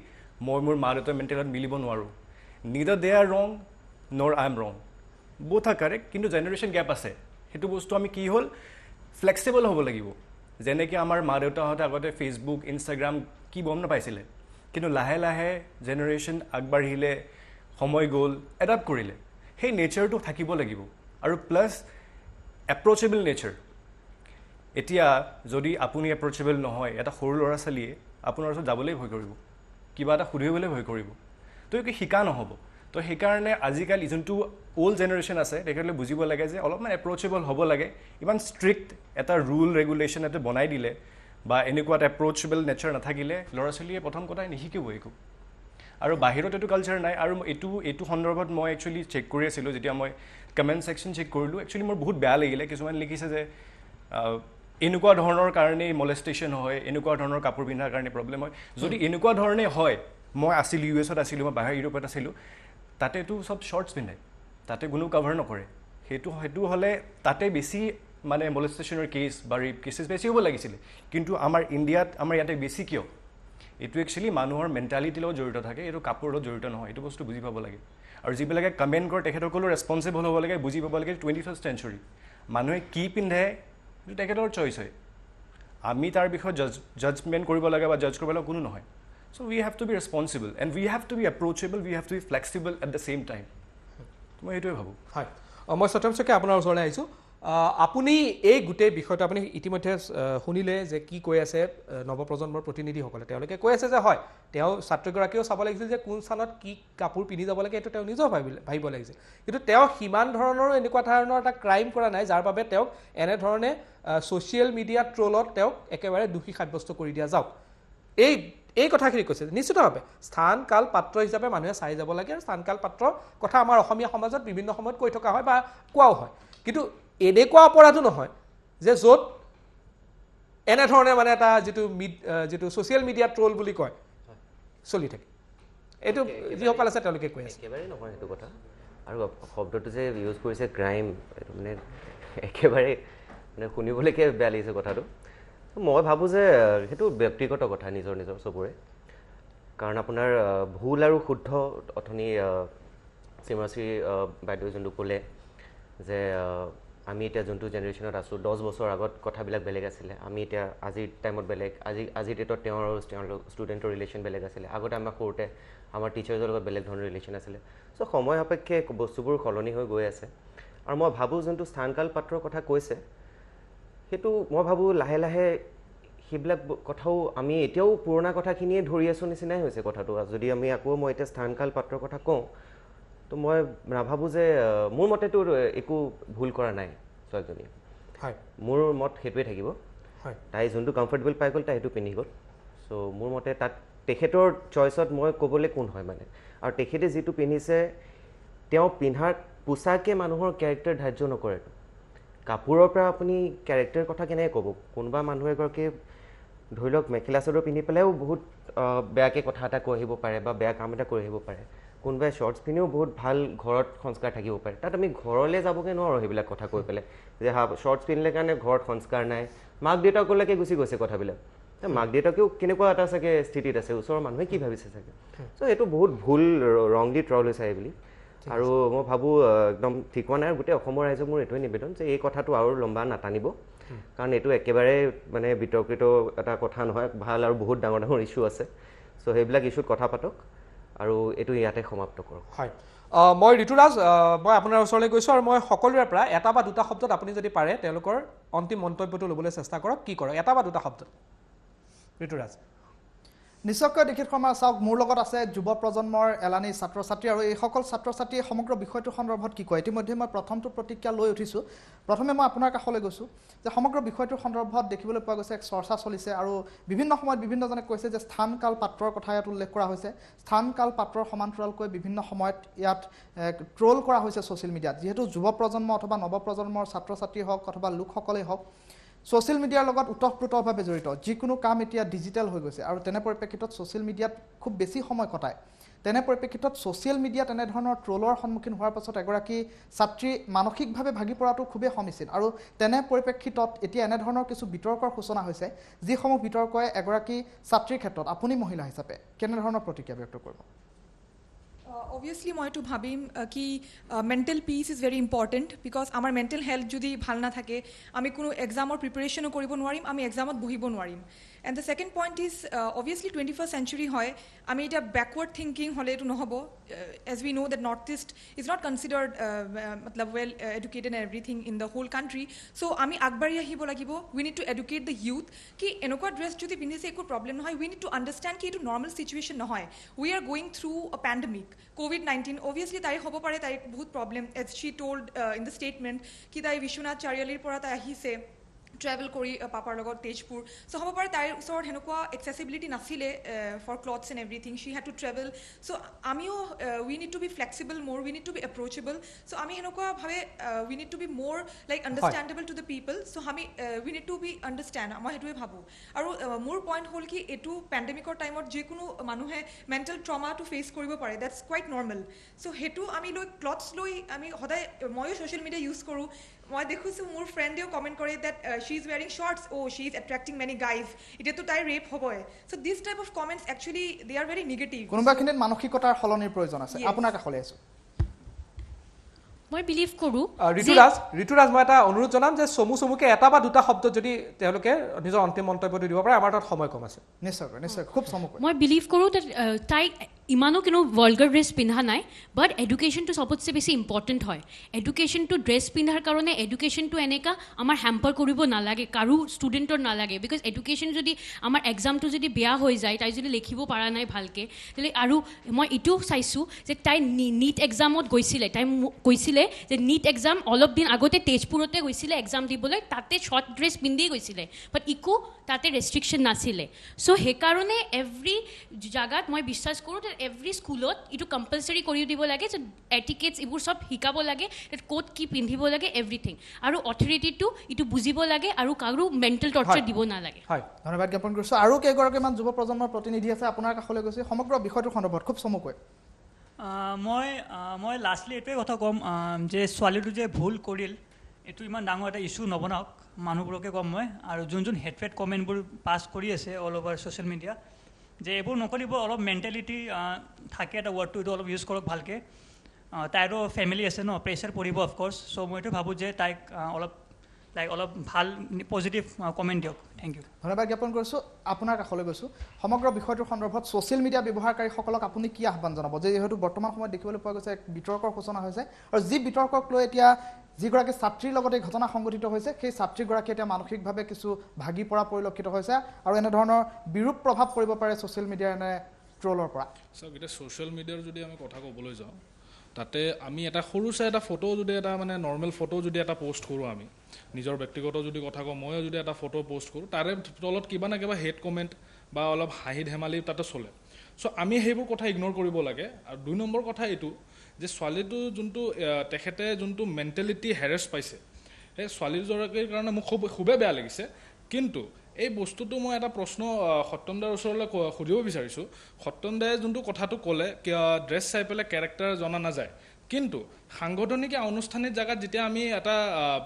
Speaker 9: মই মোৰ মা দেউতাৰ মেণ্টেলিটিত মিলিব নোৱাৰোঁ নিদাৰ দে আৰ ৰং নৰ আই এম ৰং বোথ আৰ কাৰেক্ট কিন্তু জেনেৰেশ্যন গেপ আছে সেইটো বস্তু আমি কি হ'ল ফ্লেক্সিবল হ'ব লাগিব যেনেকৈ আমাৰ মা দেউতাহঁতে আগতে ফেচবুক ইনষ্টাগ্ৰাম কি গম নাপাইছিলে কিন্তু লাহে লাহে জেনেৰেশ্যন আগবাঢ়িলে সময় গ'ল এডাপ্ট কৰিলে সেই নেচাৰটো থাকিব লাগিব আৰু প্লাছ এপ্ৰ'চেবল নেচাৰ এতিয়া যদি আপুনি এপ্ৰ'চেবল নহয় এটা সৰু ল'ৰা ছোৱালীয়ে আপোনাৰ ওচৰত যাবলৈ ভয় কৰিব কিবা এটা সুধিবলৈ ভয় কৰিব তো কি শিকা নহ'ব তো সেইকাৰণে আজিকালি যোনটো অল্ড জেনেৰেশ্যন আছে তেখেতলোকে বুজিব লাগে যে অলপমান এপ্ৰ'চেবল হ'ব লাগে ইমান ষ্ট্ৰিক্ট এটা ৰুল ৰেগুলেশ্যন এটা বনাই দিলে বা এনেকুৱা এটা এপ্ৰ'চেবল নেচাৰ নাথাকিলে ল'ৰা ছোৱালীয়ে প্ৰথম কথাই নিশিকিব একো আৰু বাহিৰত এইটো কালচাৰ নাই আৰু এইটো সন্দৰ্ভত মই একচুৱেলি চেক কৰি আছিলোঁ যেতিয়া মই কমেণ্ট ছেকশ্যন চেক কৰিলোঁ একচুৱেলি মোৰ বহুত বেয়া লাগিলে কিছুমান লিখিছে যে এনেকুৱা ধৰণৰ কাৰণেই মলেষ্টেশ্যন হয় এনেকুৱা ধৰণৰ কাপোৰ পিন্ধাৰ কাৰণে প্ৰব্লেম হয় যদি এনেকুৱা ধৰণে হয় মই আছিলোঁ US আছিলোঁ মই বাহিৰ ইউৰোপত আছিলোঁ তাতেতো চব শ্বৰ্টছ পিন্ধে তাতে কোনো কাভাৰ নকৰে সেইটো হ'লে তাতে বেছি মানে মলেষ্টেশ্যনৰ কেছ বা ৰেপ কেছেছ বেছি হ'ব লাগিছিলে কিন্তু আমাৰ ইণ্ডিয়াত আমাৰ ইয়াতে বেছি কিয় এইটো একচুৱেলি মানুহৰ মেণ্টেলিটিৰ লগত জড়িত থাকে এইটো কাপোৰৰ লগত জড়িত নহয় এইটো বস্তু বুজি পাব লাগে আৰু যিবিলাকে কমেণ্ট কৰে তেখেতসকলো ৰেছপনচিবল হ'ব লাগে বুজি পাব লাগে 21st চেঞ্চুৰী মানুহে কি পিন্ধে এইটো তেখেতৰ চইচ হয় আমি তাৰ বিষয়ে জাজমেণ্ট কৰিব লাগে বা জাজ কৰিব লাগে কোনো নহয় so' we have to be responsible and we have to be approachable we have to be flexible at the same time মই সেইটোৱে ভাবোঁ
Speaker 1: হয় মই সত্যম শইকীয়া আপোনাৰ ওচৰলৈ আহিছোঁ আপুনি এই গোটেই বিষয়টো আপুনি ইতিমধ্যে শুনিলে যে কি কৈ আছে নৱপ্ৰজন্মৰ প্ৰতিনিধিসকলে তেওঁলোকে কৈ আছে যে হয় তেওঁ ছাত্ৰীগৰাকীয়েও চাব লাগিছিল যে কোন স্থানত কি কাপোৰ পিন্ধি যাব লাগে এইটো তেওঁ নিজেও ভাবিব লাগিছিল কিন্তু তেওঁ সিমান ধৰণৰ এনেকুৱা ধৰণৰ এটা ক্ৰাইম কৰা নাই যাৰ বাবে তেওঁক এনেধৰণে ছ'চিয়েল মিডিয়া ট্ৰলত তেওঁক একেবাৰে দোষী সাব্যস্ত কৰি দিয়া যাওক এই কথাখিনি কৈছে নিশ্চিতভাৱে স্থান কাল পাত্ৰ হিচাপে মানুহে চাই যাব লাগে আৰু স্থান কাল পাত্ৰ কথা আমাৰ অসমীয়া সমাজত বিভিন্ন সময়ত কৈ থকা হয় বা কোৱাও হয় কিন্তু এনেকুৱা অপৰাধো নহয় যে য'ত এনেধৰণে মানে এটা যিটো ছ'চিয়েল মিডিয়া ট্ৰল বুলি কয় চলি থাকে এইটো যিসকল আছে তেওঁলোকে কৈ আছে
Speaker 8: একেবাৰে নহয় সেইটো কথা আৰু শব্দটো যে ইউজ কৰিছে ক্ৰাইম এইটো মানে একেবাৰে মানে শুনিবলৈকে বেয়া লাগিছে কথাটো মই ভাবোঁ যে সেইটো ব্যক্তিগত কথা নিজৰ চবৰে কাৰণ আপোনাৰ ভুল আৰু শুদ্ধ অথনি শ্ৰীমশ্ৰী বাইদেউ যোনটো ক'লে যে আমি এতিয়া যোনটো জেনেৰেশ্যনত আছোঁ 10 বছৰ আগত কথাবিলাক বেলেগ আছিলে আমি এতিয়া আজিৰ টাইমত বেলেগ আজিৰ ডেটত তেওঁৰ ষ্টুডেণ্টৰ ৰিলেশ্যন বেলেগ আছিলে আগতে আমাৰ সৰুতে আমাৰ টিচাৰ্ছৰ লগত বেলেগ ধৰণৰ ৰিলেশ্যন আছিলে চ' সময় সাপেক্ষে বস্তুবোৰ সলনি হৈ গৈ আছে আৰু মই ভাবোঁ যোনটো স্থানকাল পাত্ৰৰ কথা কৈছে সেইটো মই ভাবোঁ লাহে লাহে সেইবিলাক কথাও আমি এতিয়াও পুৰণা কথাখিনিয়ে ধৰি আছোঁ নিচিনাই হৈছে কথাটো যদি আমি আকৌ মই এতিয়া স্থানকাল পাত্ৰৰ কথা কওঁ তো মই নাভাবোঁ যে মোৰ মতেতো একো ভুল কৰা নাই ছোৱালীজনীয়ে
Speaker 1: হয়
Speaker 8: মোৰ মত সেইটোৱে থাকিব
Speaker 1: হয়
Speaker 8: তাই যোনটো কমফৰ্টেবল পাই গ'ল তাই সেইটো পিন্ধি গ'ল চ' মোৰ মতে তাত তেখেতৰ চইচত মই ক'বলৈ কোন হয় মানে আৰু তেখেতে যিটো পিন্ধিছে তেওঁ পিন্ধাৰ পোচাকে মানুহৰ কেৰেক্টাৰ ধাৰ্য নকৰেতো কাপোৰৰ পৰা আপুনি কেৰেক্টাৰ কথা কেনেকৈ ক'ব কোনোবা মানুহ এগৰাকীয়ে ধৰি লওক মেখেলা চাদৰ পিন্ধি পেলাইও বহুত বেয়াকৈ কথা এটা কৈ আহিব পাৰে বা বেয়া কাম এটা কৰি আহিব পাৰে কোনোবাই শ্বৰ্টছ পিন্ধিও বহুত ভাল ঘৰত সংস্কাৰ থাকিব পাৰে তাত আমি ঘৰলৈ যাবগৈ নোৱাৰোঁ সেইবিলাক কথা কৈ পেলাই যে শ্বৰ্টছ পিন্ধিলে কাৰণে ঘৰত সংস্কাৰ নাই মাক দেউতাকলৈকে গুচি গৈছে কথাবিলাক মাক দেউতাকেও কেনেকুৱা এটা চাগে স্থিতিত আছে ওচৰৰ মানুহে কি ভাবিছে চাগে চ' এইটো বহুত ভুল ৰংলি ট্ৰল হৈছে বুলি আৰু মই ভাবোঁ একদম ঠিক হোৱা নাই আৰু গোটেই অসমৰ ৰাইজক মোৰ এইটোৱে নিবেদন যে এই কথাটো আৰু লম্বা নাটানিব কাৰণ এইটো একেবাৰে মানে বিতৰ্কিত এটা কথা নহয় ভাল আৰু বহুত ডাঙৰ ডাঙৰ ইছ্যু আছে চ' সেইবিলাক ইছ্যুত কথা পাতক আৰু এইটো ইয়াতে সমাপ্ত কৰক
Speaker 1: হয় মই ঋতুৰাজ মই আপোনাৰ ওচৰলৈ গৈছোঁ আৰু মই সকলোৰে পৰা এটা বা দুটা শব্দত আপুনি যদি পাৰে তেওঁলোকৰ অন্তিম মন্তব্যটো ল'বলৈ চেষ্টা কৰক কি কৰক এটা বা দুটা শব্দ ঋতুৰাজ
Speaker 4: নিশ্চয়কৈ দীক্ষিত শৰ্মা চাওক মোৰ লগত আছে যুৱ প্ৰজন্মৰ এলানি ছাত্ৰ ছাত্ৰী আৰু এইসকল ছাত্ৰ ছাত্ৰীয়ে সমগ্ৰ বিষয়টোৰ সন্দৰ্ভত কি কয় ইতিমধ্যে মই প্ৰথমটো প্ৰতিক্ৰিয়া লৈ উঠিছোঁ প্ৰথমে মই আপোনাৰ কাষলৈ গৈছোঁ যে সমগ্ৰ বিষয়টোৰ সন্দৰ্ভত দেখিবলৈ পোৱা গৈছে এক চৰ্চা চলিছে আৰু বিভিন্ন সময়ত বিভিন্নজনে কৈছে যে স্থান কাল পাত্ৰৰ কথা ইয়াত উল্লেখ কৰা হৈছে স্থান কাল পাত্ৰৰ সমান্তৰালকৈ বিভিন্ন সময়ত ইয়াত ট্ৰল কৰা হৈছে ছ'চিয়েল মিডিয়াত যিহেতু যুৱ প্ৰজন্ম অথবা নৱপ্ৰজন্মৰ ছাত্ৰ ছাত্ৰী হওক অথবা লোকসকলেই হওক ছ'চিয়েল মিডিয়াৰ লগত ওতঃপ্ৰোতভাৱে জড়িত যিকোনো কাম এতিয়া ডিজিটেল হৈ গৈছে আৰু তেনে পৰিপ্ৰেক্ষিতত ছ'চিয়েল মিডিয়াত খুব বেছি সময় কটায় তেনে পৰিপ্ৰেক্ষিতত ছ'চিয়েল মিডিয়াত এনেধৰণৰ ট্ৰলৰ সন্মুখীন হোৱাৰ পাছত এগৰাকী ছাত্ৰী মানসিকভাৱে ভাগি পৰাটো খুবেই সমীচীন আৰু তেনে পৰিপ্ৰেক্ষিতত এতিয়া এনেধৰণৰ কিছু বিতৰ্কৰ সূচনা হৈছে যিসমূহ বিতৰ্কই এগৰাকী ছাত্ৰীৰ ক্ষেত্ৰত আপুনি মহিলা হিচাপে কেনেধৰণৰ প্ৰতিক্ৰিয়া ব্যক্ত কৰিব
Speaker 6: অবভিয়াছলি মই এইটো ভাবিম কি mental peace is very important because আমাৰ মেণ্টেল হেল্থ যদি ভাল নাথাকে আমি কোনো এক্সামৰ প্ৰিপেৰেশ্যনো কৰিব নোৱাৰিম আমি এক্সামত বহিব নোৱাৰিম and the second point is obviously 21st century হয় আমি এতিয়া বেকৱাৰ্ড থিংকিং হ'লে এইটো নহ'ব as we know' that north east is not considered মতলব well educated and everything in the whole country so' আমি আগবাঢ়ি আহিব লাগিব we need to educate the youth কি এনেকুৱা ড্ৰেছ যদি পিন্ধিছে একো প্ৰব্লেম নহয় উই নিড টু আণ্ডাৰষ্টেণ্ড কি এইটো নৰ্মেল চিটুৱেশ্যন নহয় we are going through a pandemic COVID-19 obviously তাইৰ হ'ব পাৰে তাইৰ বহুত problem as she told in the statement কি তাই বিশ্বনাথ চাৰিআলিৰ পৰা তাই আহিছে ট্ৰেভেল কৰি পাপাৰ লগত তেজপুৰ চ' হ'ব পাৰে তাইৰ ওচৰত সেনেকুৱা এক্সেচিবিলিটি নাছিলে for clothes and everything she had to travel so' আমিও we need to be flexible more we need to be approachable so' আমি সেনেকুৱাভাৱে we need to be more like understandable to the people so' আমি we need to be understand মই সেইটোৱে ভাবোঁ আৰু মোৰ point হ'ল কি এইটো পেণ্ডেমিকৰ টাইমত যিকোনো মানুহে মেণ্টেল ট্ৰমাটো ফেচ কৰিব পাৰে দেটছ কুৱাইট নৰ্মেল চ' সেইটো আমি লৈ ক্লথছ লৈ আমি সদায় ময়ো ছ'চিয়েল মিডিয়া ইউজ কৰোঁ মই দেখিছোঁ মোৰ ফ্ৰেণ্ডেও কমেণ্ট কৰে that she is wearing shorts she is attracting many guys এতিয়াতো তাইৰ ৰেপ হ'বই so' this type of comments actually they are very negative
Speaker 4: কোনোবাখিনিত মানসিকতাৰ সলনিৰ প্ৰয়োজন আছে আপোনাৰ কাষলৈ আছোঁ
Speaker 5: মই বিলিভ কৰোঁ
Speaker 1: ঋতুৰাজ মই এটা অনুৰোধ জনাম যে চমুকে এটা বা দুটা শব্দত যদি তেওঁলোকে নিজৰ অন্তিম মন্তব্যটো দিব পাৰে আমাৰ তাত সময় কম আছে
Speaker 4: নিশ্চয় খুব চমুকৈ
Speaker 5: মই বিলিভ কৰোঁ তাই ইমানো কোনো ভলগাৰ ড্ৰেছ পিন্ধা নাই বাট এডুকেশ্যনটো চবতছে বেছি ইম্পৰ্টেণ্ট হয় এডুকেশ্যনটো ড্ৰেছ পিন্ধাৰ কাৰণে এডুকেশ্যনটো এনেকুৱা আমাৰ হেম্পাৰ কৰিব নালাগে কাৰো ষ্টুডেণ্টৰ নালাগে বিকজ এডুকেশ্যন যদি আমাৰ এক্সামটো যদি বেয়া হৈ যায় তাই যদি লিখিব পৰা নাই ভালকৈ তেতিয়াহ'লে আৰু মই এইটোও চাইছোঁ যে তাই নীট এক্সামত গৈছিলে তাই কৈছিলে যে নীট এক্সাম অলপ দিন আগতে তেজপুৰতে গৈছিলে এক্সাম দিবলৈ তাতে শ্বৰ্ট ড্ৰেছ পিন্ধি গৈছিলে বাট একো তাতে ৰেষ্ট্ৰিকশ্যন নাছিলে চ' সেইকাৰণে এভৰি জেগাত মই বিশ্বাস কৰোঁ যে এভৰি স্কুলত এইটো কম্পালচৰি কৰি দিব লাগে যে এটিকেটছ এইবোৰ চব শিকাব লাগে ক'ত কি পিন্ধিব লাগে এভৰিথিং আৰু অথৰিটিটো এইটো বুজিব লাগে আৰু কাৰো মেণ্টেল টৰ্চাৰ দিব নালাগে
Speaker 4: হয় ধন্যবাদ জ্ঞাপন কৰিছোঁ আৰু কেইগৰাকীমান যুৱ প্ৰজন্মৰ প্ৰতিনিধি আছে আপোনাৰ কাষলৈ গৈছে সমগ্ৰ বিষয়টোৰ সন্দৰ্ভত খুব চমুকৈ
Speaker 11: মই লাষ্টলি এইটোৱে কথা ক'ম যে ছোৱালীটো যে ভুল কৰিল এইটো ইমান ডাঙৰ এটা ইছ্যু নবনাওক মানুহবোৰকে ক'ম মই আৰু যোন হেটফেট কমেণ্টবোৰ পাছ কৰি আছে অল অভাৰ ছ'চিয়েল মিডিয়া যে এইবোৰ নকৰিব অলপ মেণ্টেলিটি থাকে এটা ৱৰ্ডটো এইটো অলপ ইউজ কৰক ভালকৈ তাইৰো ফেমিলি আছে ন প্ৰেছাৰ পৰিব অফক'ৰ্ছ চ' মইতো ভাবোঁ যে তাইক অলপ ভাল পজিটিভ কমেণ্ট দিয়ক থেংক ইউ
Speaker 4: ধন্যবাদ জ্ঞাপন কৰিছোঁ আপোনাৰ কাষলৈ গৈছোঁ সমগ্ৰ বিষয়টোৰ সন্দৰ্ভত ছ'চিয়েল মিডিয়া ব্যৱহাৰকাৰীসকলক আপুনি কি আহ্বান জনাব যে যিহেতু বৰ্তমান সময়ত দেখিবলৈ পোৱা গৈছে এক বিতৰ্কৰ সূচনা হৈছে আৰু যি বিতৰ্কক লৈ এতিয়া যিগৰাকী ছাত্ৰীৰ লগতে এই ঘটনা সংঘটিত হৈছে সেই ছাত্ৰীগৰাকী এতিয়া মানসিকভাৱে কিছু ভাগি পৰা পৰিলক্ষিত হৈছে আৰু এনেধৰণৰ বিৰূপ প্ৰভাৱ পৰিব পাৰে ছ'চিয়েল মিডিয়াৰ এনে ট্ৰলৰ পৰা
Speaker 10: চাওক এতিয়া ছ'চিয়েল মিডিয়াৰ যদি আমি কথা ক'বলৈ যাওঁ তাতে আমি এটা সৰু চাই এটা ফটো যদি এটা মানে নৰ্মেল ফটো যদি এটা পোষ্ট কৰোঁ আমি নিজৰ ব্যক্তিগত যদি কথা কওঁ ময়ো যদি এটা ফটো পোষ্ট কৰোঁ তাৰে তলত কিবা না কিবা হেট কমেণ্ট বা অলপ হাঁহি ধেমালি তাতে চলে চ' আমি সেইবোৰ কথা ইগন'ৰ কৰিব লাগে আৰু 2 নম্বৰ কথা এইটো যে ছোৱালীটো যোনটো তেখেতে যোনটো মেণ্টেলিটি হেৰেছ পাইছে সেই ছোৱালীগৰাকীৰ কাৰণে মোক খুবেই বেয়া লাগিছে কিন্তু এই বস্তুটো মই এটা প্ৰশ্ন সত্যম দাৰ ওচৰলৈ সুধিব বিচাৰিছোঁ সত্যম দায়ে যোনটো কথাটো ক'লে ড্ৰেছ চাই পেলাই কেৰেক্টাৰ জনা নাযায় কিন্তু সাংগঠনিক আনুষ্ঠানিক জেগাত যেতিয়া আমি এটা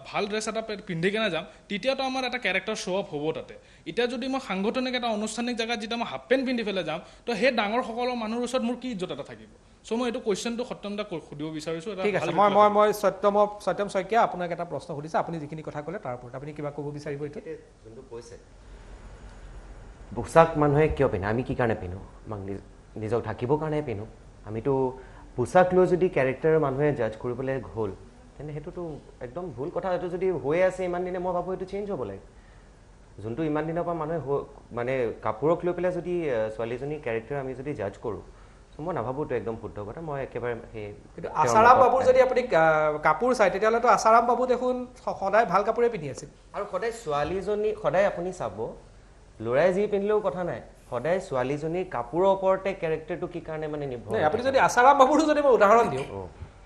Speaker 10: ভাল ড্ৰেছ এটা পিন্ধি কেনে যাম তেতিয়াতো আমাৰ এটা কেৰেক্টাৰ শ্ব' আপ হ'ব তাতে এতিয়া যদি মই সাংগঠনিক এটা আনুষ্ঠানিক জেগাত যেতিয়া মই হাফ পেণ্ট পিন্ধি পেলাই যাম তো সেই ডাঙৰ সকলৰ মানুহৰ ওচৰত মোৰ কি ইজ্জত এটা থাকিব চ' মই এইটো কুৱেশ্যনটো সত্যম দাক সুধিব বিচাৰিছোঁ
Speaker 1: ঠিক আছে মই সত্যম শইকীয়া আপোনাক এটা প্ৰশ্ন সুধিছে আপুনি যিখিনি কথা ক'লে তাৰ ওপৰত আপুনি কিবা ক'ব বিচাৰিব এইটো
Speaker 8: যোনটো কৈছে পোচাক মানুহে কিয় পিন্ধে আমি কি কাৰণে পিন্ধো আমাক নিজক ঢাকিবৰ কাৰণে পিন্ধো আমিতো পোচাক লৈ যদি কেৰেক্টাৰ মানুহে জাজ কৰিবলৈ হ'ল তেন্তে সেইটোতো একদম ভুল কথা এইটো যদি হৈ আছে ইমান দিনে মই ভাবোঁ এইটো চেঞ্জ হ'ব লাগে যোনটো ইমান দিনৰ পৰা মানুহে মানে কাপোৰক লৈ পেলাই যদি ছোৱালীজনীৰ কেৰেক্টাৰ আমি যদি জাজ কৰোঁ চ' মই নাভাবোঁ এইটো একদম শুদ্ধ কথা মই একেবাৰে সেই
Speaker 1: আশাৰাম বাবুৰ যদি আপুনি কাপোৰ চাই তেতিয়াহ'লেতো আশাৰাম বাবু দেখোন সদায় ভাল কাপোৰে পিন্ধি আছিল
Speaker 8: আৰু সদায় ছোৱালীজনী সদায় আপুনি চাব ল'ৰাই যি পিন্ধিলেও কথা নাই সদায় ছোৱালীজনীৰ কাপোৰৰ ওপৰতে কেৰেক্টাৰটো কি কাৰণে মানে নিৰ্ভৰ
Speaker 1: আপুনি যদি আশাৰাম বাবুৰো যদি মই উদাহৰণ দিওঁ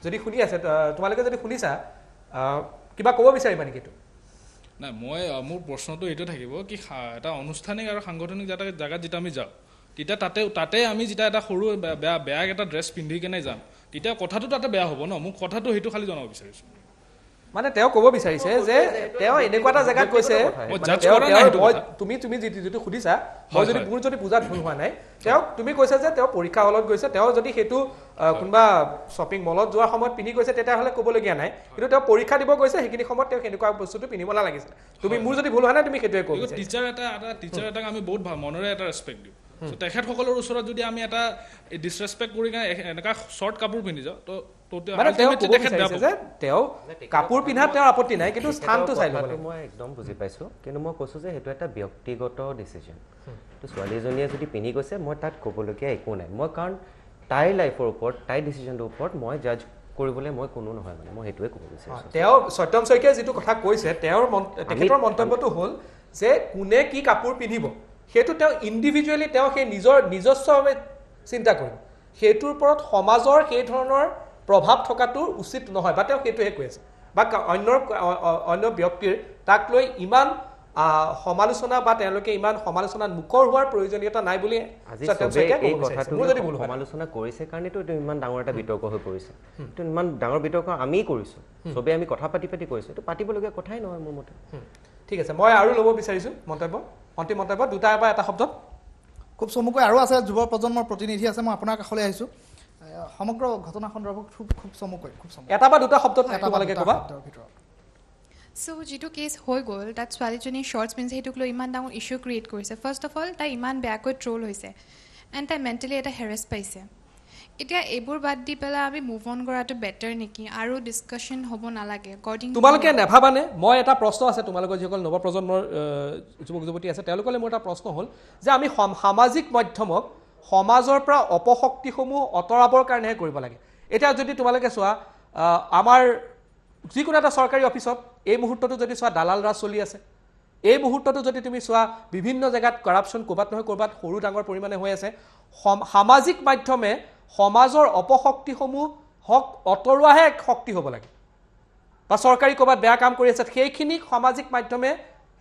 Speaker 1: যদি শুনি আছে তোমালোকে যদি শুনিছা কিবা ক'ব বিচাৰিবা নেকি এইটো
Speaker 10: নাই মই মোৰ প্ৰশ্নটো এইটো থাকিব কি এটা আনুষ্ঠানিক আৰু সাংগঠনিক জেগাত যেতিয়া আমি যাওঁ তেতিয়া তাতে আমি যেতিয়া এটা সৰু বেয়া এটা ড্ৰেছ পিন্ধি কেনে যাম তেতিয়া কথাটো তাতে বেয়া হ'ব ন মোক কথাটো সেইটো খালি জনাব বিচাৰিছোঁ
Speaker 1: মানে তেওঁ ক'ব বিচাৰিছে যে তেওঁ এনেকুৱা এটা জেগাত কৈছে তুমি যিটো সুধিছা মই যদি মোৰ যদি পূজাত ভুল হোৱা নাই তেওঁ তুমি কৈছা যে তেওঁ পৰীক্ষা হলত গৈছে তেওঁ যদি সেইটো কোনোবা শ্বপিং মলত যোৱাৰ সময়ত পিন্ধি গৈছে তেতিয়াহ'লে ক'বলগীয়া নাই কিন্তু তেওঁ পৰীক্ষা দিব গৈছে সেইখিনি সময়ত তেওঁ সেনেকুৱা বস্তুটো পিন্ধিব নালাগিছিল তুমি মোৰ যদি ভুল হোৱা নাই তুমি সেইটোৱে ক'ব
Speaker 10: টিচাৰ এটাক আমি বহুত মনেৰে এটা ৰেচপেক্ট দিওঁ তেখেতসকলৰ ওচৰত যদি আমি এটা ডিছৰেচপেক্ট কৰি কিনে এনেকুৱা শ্বৰ্ট কাপোৰ পিন্ধি যাওঁ তো তেওঁ কাপোৰ পিন্ধাত তেওঁৰ আপত্তি নাই কিন্তু স্থানটো চাই ল'ব লাগে
Speaker 8: মই একদম বুজি পাইছোঁ কিন্তু মই কৈছোঁ যে সেইটো এটা ব্যক্তিগত ডিচিজন তো ছোৱালীজনীয়ে যদি পিন্ধি গৈছে মই তাত ক'বলগীয়া একো নাই মই কাৰণ তাইৰ লাইফৰ ওপৰত তাইৰ ডিচিশ্যনটোৰ ওপৰত মই জাজ কৰিবলৈ মই কোনো নহয় মানে মই সেইটোৱে ক'ব বিচাৰিছোঁ
Speaker 1: তেওঁ সত্যম শইকীয়াই যিটো কথা কৈছে তেখেতৰ মন্তব্যটো হ'ল যে কোনে কি কাপোৰ পিন্ধিব সেইটো তেওঁ ইণ্ডিভিজুৱেলি তেওঁ সেই নিজস্বভাৱে চিন্তা কৰিব সেইটোৰ ওপৰত সমাজৰ সেই ধৰণৰ প্ৰভাৱ থকাটো উচিত নহয় বা তেওঁ সেইটোহে কৈ আছে বা অন্য ব্যক্তিৰ তাক লৈ ইমান সমালোচনা বা তেওঁলোকে ইমান সমালোচনাত মুখৰ হোৱাৰ প্ৰয়োজনীয়তা নাই বুলি
Speaker 8: সমালোচনা কৰিছে কাৰণেতো এইটো ইমান ডাঙৰ এটা বিতৰ্ক হৈ পৰিছে এইটো ইমান ডাঙৰ বিতৰ্ক আমি কৰিছোঁ চবেই আমি কথা পাতি কৰিছোঁ এইটো পাতিবলগীয়া কথাই নহয় মোৰ মতে
Speaker 1: ঠিক আছে মই আৰু ল'ব বিচাৰিছোঁ অন্তিম মন্তব্য দুটা বা এটা শব্দত
Speaker 4: খুব চমুকৈ আৰু আছে যুৱ প্ৰজন্মৰ প্ৰতিনিধি আছে মই আপোনাৰ কাষলৈ আহিছোঁ সমগ্ৰ ঘটনা সন্দৰ্ভত খুব চমুকৈ
Speaker 1: এটা বা দুটা শব্দত তোমালোকে ক'বা
Speaker 13: চ' যিটো কেছ হৈ গ'ল তাত ছোৱালীজনী শ্বৰ্টছ পিন্ধিছে সেইটোক লৈ ইমান ডাঙৰ ইছ্যু ক্ৰিয়েট কৰিছে ফাৰ্ষ্ট অফ অল তাই ইমান বেয়াকৈ ট্ৰল হৈছে এণ্ড তাই মেণ্টেলি এটা হেৰেছ পাইছে এতিয়া এইবোৰ বাদ দি পেলাই আমি মুভ অন কৰাটো বেটাৰ নেকি আৰু ডিছকাশ্যন হ'ব নালাগে একৰ্ডিং
Speaker 1: তোমালোকে নাভাবানে মই এটা প্ৰশ্ন আছে তোমালোকৰ যিসকল নৱপ্ৰজন্মৰ যুৱক যুৱতী আছে তেওঁলোকলৈ মোৰ এটা প্ৰশ্ন হ'ল যে আমি সামাজিক মাধ্যমক সমাজৰ পৰা অপশক্তিসমূহ আঁতৰাবৰ কাৰণেহে কৰিব লাগে এতিয়া যদি তোমালোকে চোৱা আমাৰ যিকোনো এটা চৰকাৰী অফিচত এই মুহূৰ্তটো যদি চোৱা দালাল ৰাজ চলি আছে এই মুহূৰ্তটো যদি তুমি চোৱা বিভিন্ন জেগাত কৰাপশ্যন ক'ৰবাত নহয় ক'ৰবাত সৰু ডাঙৰ পৰিমাণে হৈ আছে সামাজিক মাধ্যমে সমাজৰ অপশক্তিসমূহ হক অতৰুৱাহে এক শক্তি হ'ব লাগে বা চৰকাৰী ক'ৰবাত বেয়া কাম কৰি আছে সেইখিনি সামাজিক মাধ্যমে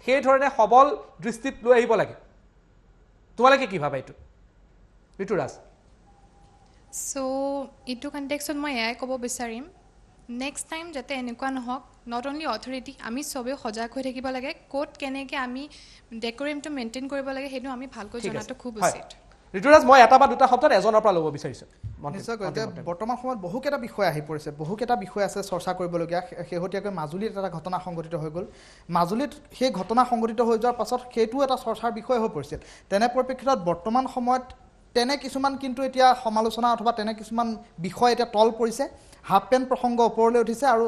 Speaker 1: সেই ধৰণে সবল দৃষ্টিত লৈ আহিব লাগে তোমালোকে কি ভাবা এইটো ঋতুৰাজ
Speaker 13: চ' এইটো কণ্টেক্সত মই এয়াই ক'ব বিচাৰিম নেক্সট টাইম যাতে এনেকুৱা নহওক নট অনলি অথৰিটি আমি চবেই সজাগ হৈ থাকিব লাগে ক'ত কেনেকৈ আমি ডেকোৰেমটো মেইনটেইন কৰিব লাগে সেইটো আমি ভালকৈ জনাটো খুব উচিত
Speaker 1: ঋতুৰাজ মই এটা বা দুটা শব্দত এজনৰ পৰা ল'ব বিচাৰিছোঁ
Speaker 4: নিশ্চয়কৈ এতিয়া বৰ্তমান সময়ত বহুকেইটা বিষয় আহি পৰিছে বহুকেইটা বিষয় আছে চৰ্চা কৰিবলগীয়া শেহতীয়াকৈ মাজুলীত এটা ঘটনা সংঘটিত হৈ গ'ল মাজুলীত সেই ঘটনা সংঘটিত হৈ যোৱাৰ পাছত সেইটো এটা চৰ্চাৰ বিষয় হৈ পৰিছিল তেনে পৰিপ্ৰেক্ষিতত বৰ্তমান সময়ত তেনে কিছুমান কিন্তু এতিয়া সমালোচনা অথবা তেনে কিছুমান বিষয় এতিয়া তল পৰিছে হাফ পেণ্ট প্ৰসংগ ওপৰলৈ উঠিছে আৰু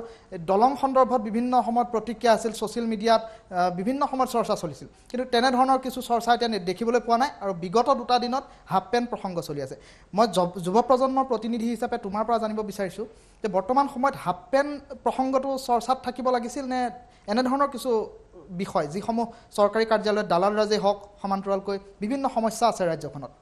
Speaker 4: দলং সন্দৰ্ভত বিভিন্ন সময়ত প্ৰতিক্ৰিয়া আছিল ছ'চিয়েল মিডিয়াত বিভিন্ন সময়ত চৰ্চা চলিছিল কিন্তু তেনেধৰণৰ কিছু চৰ্চা এতিয়া দেখিবলৈ পোৱা নাই আৰু বিগত 2টা দিনত হাফ পেণ্ট প্ৰসংগ চলি আছে মই যুৱ প্ৰজন্মৰ প্ৰতিনিধি হিচাপে তোমাৰ পৰা জানিব বিচাৰিছোঁ যে বৰ্তমান সময়ত হাফ পেণ্ট প্ৰসংগটো চৰ্চাত থাকিব লাগিছিল নে এনেধৰণৰ কিছু বিষয় যিসমূহ চৰকাৰী কাৰ্যালয়ত দালাল ৰাজেই হওক সমান্তৰালকৈ বিভিন্ন সমস্যা আছে ৰাজ্যখনত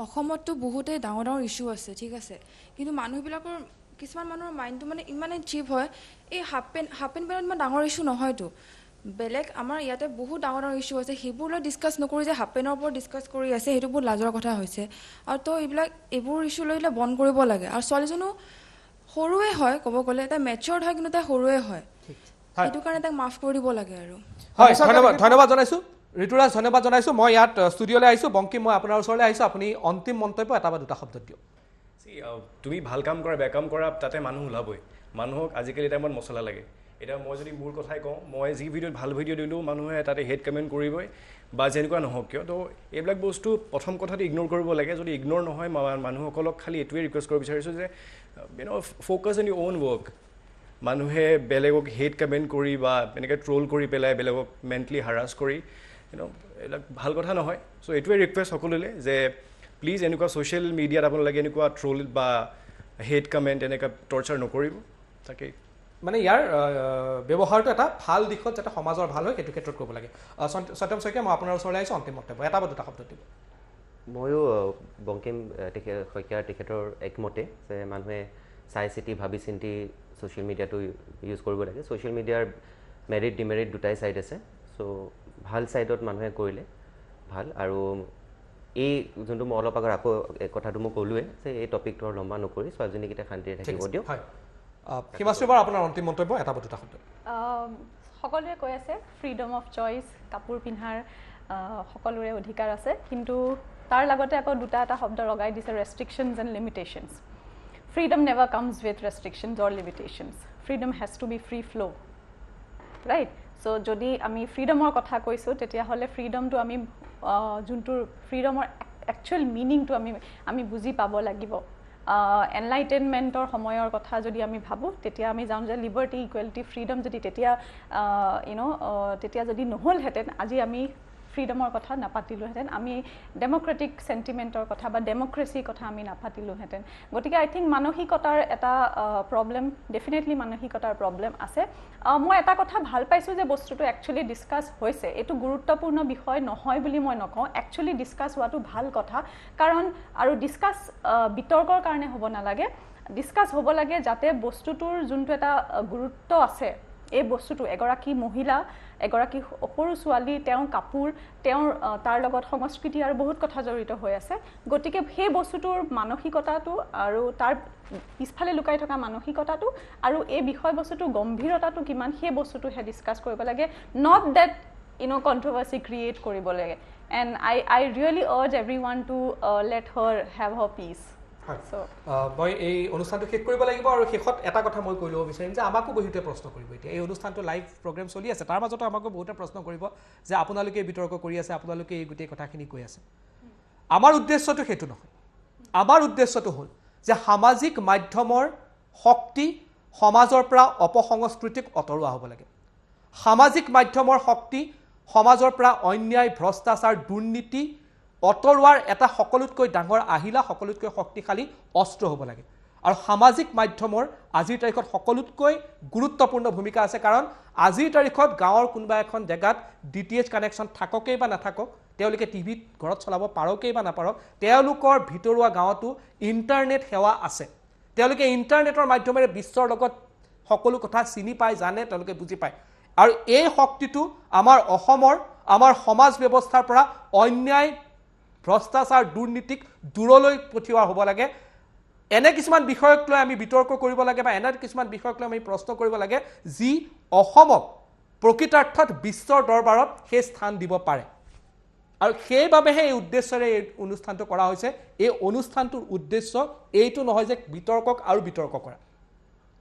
Speaker 12: অসমততো বহুতেই ডাঙৰ ডাঙৰ ইছ্যু আছে ঠিক আছে কিন্তু মানুহবিলাকৰ কিছুমান মানুহৰ মাইণ্ডটো মানে ইমানেই চিপ হয় এই হাফ পেণ্ট পেণ্টত ইমান ডাঙৰ ইছ্যু নহয়তো বেলেগ আমাৰ ইয়াতে বহুত ডাঙৰ ডাঙৰ ইছ্যু আছে সেইবোৰ লৈ ডিছকাছ নকৰি যে হাফ পেণ্টৰ ওপৰত ডিছকাছ কৰি আছে সেইটো বহুত লাজৰ কথা হৈছে আৰু তো এইবোৰ ইছ্যু লৈ বন্ধ কৰিব লাগে আৰু ছোৱালীজনো সৰুৱে হয় ক'ব গ'লে তাই মেচিয়ৰ্ড হয় কিন্তু তাই সৰুৱে হয় সেইটো কাৰণে তাক মাফ কৰি দিব লাগে আৰু
Speaker 1: হয় ধন্যবাদ জনাইছোঁ ঋতুৰাজ ধন্যবাদ জনাইছোঁ মই ইয়াত ষ্টুডিঅ'লৈ আহিছোঁ বংকিম মই আপোনাৰ ওচৰলৈ আহিছোঁ আপুনি অন্তিম মন্তব্য এটা বা দুটা শব্দত দিয়ক
Speaker 9: তুমি ভাল কাম কৰা বেয়া কাম কৰা তাতে মানুহ ওলাবই মানুহক আজিকালি টাইমত মছলা লাগে এতিয়া মই যদি মোৰ কথাই কওঁ মই যি ভিডিঅ'ত ভাল ভিডিঅ' দিলোঁ মানুহে তাতে হেড কমেণ্ট কৰিবই বা যেনেকুৱা নহওক কিয় তো এইবিলাক বস্তু প্ৰথম কথাটো ইগন'ৰ কৰিব লাগে যদি ইগন'ৰ নহয় মানুহসকলক খালি এইটোৱে ৰিকুৱেষ্ট কৰিব বিচাৰিছোঁ যে focus on Euro on work মানুহে বেলেগক হেড কমেণ্ট কৰি বা এনেকৈ ট্ৰল কৰি পেলাই বেলেগক মেণ্টেলি হাৰাছ কৰি এইবিলাক ভাল কথা নহয় চ' এইটোৱে ৰিকুৱেষ্ট সকলোলৈ যে প্লিজ এনেকুৱা ছ'চিয়েল মিডিয়াত আপোনালোকে এনেকুৱা ট্ৰল বা হেড কমেণ্ট এনেকুৱা টৰ্চাৰ নকৰিব তাকেই
Speaker 1: মানে ইয়াৰ ব্যৱহাৰটো এটা ভাল দিশত যাতে সমাজৰ ভাল হয় সেইটো ক্ষেত্ৰত কৰিব লাগে সত্যম শইকীয়া মই আপোনাৰ ওচৰলৈ আহিছোঁ অন্তিম মন্তব্য এটা বা দুটা শব্দ দিব
Speaker 8: ময়ো বংকিম শইকীয়াৰ তেখেতৰ একমতে যে মানুহে চাই চিতি ভাবি চিন্তি ছ'চিয়েল মিডিয়াটো ইউজ কৰিব লাগে ছ'চিয়েল মিডিয়াৰ মেৰিট ডিমেৰিট দুটাই ছাইড আছে চ' ভাল ছাইডত মানুহে কৰিলে ভাল আৰু এই যোনটো মই অলপ আগত আকৌ কথাটো মই ক'লোৱে যে এই টপিকটো লম্বা নকৰি ছোৱালীজনীকেইটা শান্তিৰে থাকিব দিয়ক
Speaker 1: হিমাশ্ৰী বাৰ আপোনাৰ অন্তিম মন্তব্য এটা বা দুটা শব্দ
Speaker 7: সকলোৱে কৈ আছে ফ্ৰীডম অফ চইচ কাপোৰ পিন্ধাৰ সকলোৰে অধিকাৰ আছে কিন্তু তাৰ লগতে আকৌ এটা শব্দ লগাই দিছে restrictions and limitations freedom never comes with restrictions or limitations freedom has to be free flow' right so' যদি আমি ফ্ৰীডমৰ কথা কৈছোঁ তেতিয়াহ'লে ফ্ৰীডমটো আমি যোনটো ফ্ৰীডমৰ একচুৱেল মিনিংটো আমি বুজি পাব লাগিব এনলাইটেনমেণ্টৰ সময়ৰ কথা যদি আমি ভাবোঁ তেতিয়া আমি যাওঁ যে লিবাৰ্টি ইকুৱেলিটি ফ্ৰীডম যদি তেতিয়া যদি নহ'লহেঁতেন আজি আমি ফ্ৰীডমৰ কথা নাপাতিলোহেঁতেন আমি ডেম'ক্ৰেটিক চেণ্টিমেণ্টৰ কথা বা ডেম'ক্ৰেচিৰ কথা আমি নাপাতিলোহেঁতেন গতিকে আই থিংক মানসিকতাৰ এটা প্ৰব্লেম ডেফিনেটলি মানসিকতাৰ প্ৰব্লেম আছে মই এটা কথা ভাল পাইছোঁ যে বস্তুটো একচুৱেলি ডিছকাছ হৈছে এইটো গুৰুত্বপূৰ্ণ বিষয় নহয় বুলি মই নকওঁ একচুৱেলি ডিছকাছ হোৱাটো ভাল কথা কাৰণ আৰু ডিছকাছ বিতৰ্কৰ কাৰণে হ'ব নালাগে ডিছকাছ হ'ব লাগে যাতে বস্তুটোৰ যোনটো এটা গুৰুত্ব আছে এই বস্তুটো এগৰাকী মহিলা এগৰাকী সৰু ছোৱালী তেওঁৰ কাপোৰ তাৰ লগত সংস্কৃতি আৰু বহুত কথা জড়িত হৈ আছে গতিকে সেই বস্তুটোৰ মানসিকতাটো আৰু তাৰ পিছফালে লুকাই থকা মানসিকতাটো আৰু এই বিষয়বস্তুটোৰ গম্ভীৰতাটো কিমান সেই বস্তুটোহে ডিছকাছ কৰিব লাগে নট ডেট কণ্ট্ৰভাৰ্চি ক্ৰিয়েট কৰিব লাগে and I really urge everyone to let her have her peace
Speaker 1: মই এই অনুষ্ঠানটো শেষ কৰিব লাগিব আৰু শেষত এটা কথা মই কৈ ল'ব বিচাৰিম যে আমাকো বহুতে প্ৰশ্ন কৰিব এতিয়া এই অনুষ্ঠানটো লাইভ প্ৰগ্ৰেম চলি আছে তাৰ মাজতো আমাকো বহুতে প্ৰশ্ন কৰিব যে আপোনালোকে এই বিতৰ্ক কৰি আছে আপোনালোকে এই গোটেই কথাখিনি কৈ আছে আমাৰ উদ্দেশ্যটো সেইটো নহয় আমাৰ উদ্দেশ্যটো হ'ল যে সামাজিক মাধ্যমৰ শক্তি সমাজৰ পৰা অপসংস্কৃতিক আঁতৰোৱা হ'ব লাগে সামাজিক মাধ্যমৰ শক্তি সমাজৰ পৰা অন্যায় ভ্ৰষ্টাচাৰ দুৰ্নীতি আঁতৰোৱাৰ এটা সকলোতকৈ ডাঙৰ আহিলা সকলোতকৈ শক্তিশালী অস্ত্ৰ হ'ব লাগে আৰু সামাজিক মাধ্যমৰ আজিৰ তাৰিখত সকলোতকৈ গুৰুত্বপূৰ্ণ ভূমিকা আছে কাৰণ আজিৰ তাৰিখত গাঁৱৰ কোনোবা এখন জেগাত DTH কানেকশ্যন থাককেই বা নাথাকক তেওঁলোকে টিভিত ঘৰত চলাব পাৰকেই বা নাপাৰক তেওঁলোকৰ ভিতৰুৱা গাঁৱতো ইণ্টাৰনেট সেৱা আছে তেওঁলোকে ইণ্টাৰনেটৰ মাধ্যমেৰে বিশ্বৰ লগত সকলো কথা চিনি পায় জানে তেওঁলোকে বুজি পায় আৰু এই শক্তিটো আমাৰ অসমৰ আমাৰ সমাজ ব্যৱস্থাৰ পৰা অন্যায় ভ্ৰষ্টাচাৰ দুৰ্নীতিক দূৰলৈ পঠিওৱা হ'ব লাগে এনে কিছুমান বিষয়ক লৈ আমি বিতৰ্ক কৰিব লাগে বা এনে কিছুমান বিষয়ক লৈ আমি প্ৰশ্ন কৰিব লাগে যি অসমক প্ৰকৃতাৰ্থত বিশ্বৰ দৰবাৰত সেই স্থান দিব পাৰে আৰু সেইবাবেহে এই উদ্দেশ্যৰে এই অনুষ্ঠানটো কৰা হৈছে এই অনুষ্ঠানটোৰ উদ্দেশ্য এইটো নহয় যে বিতৰ্কক আৰু বিতৰ্ক কৰা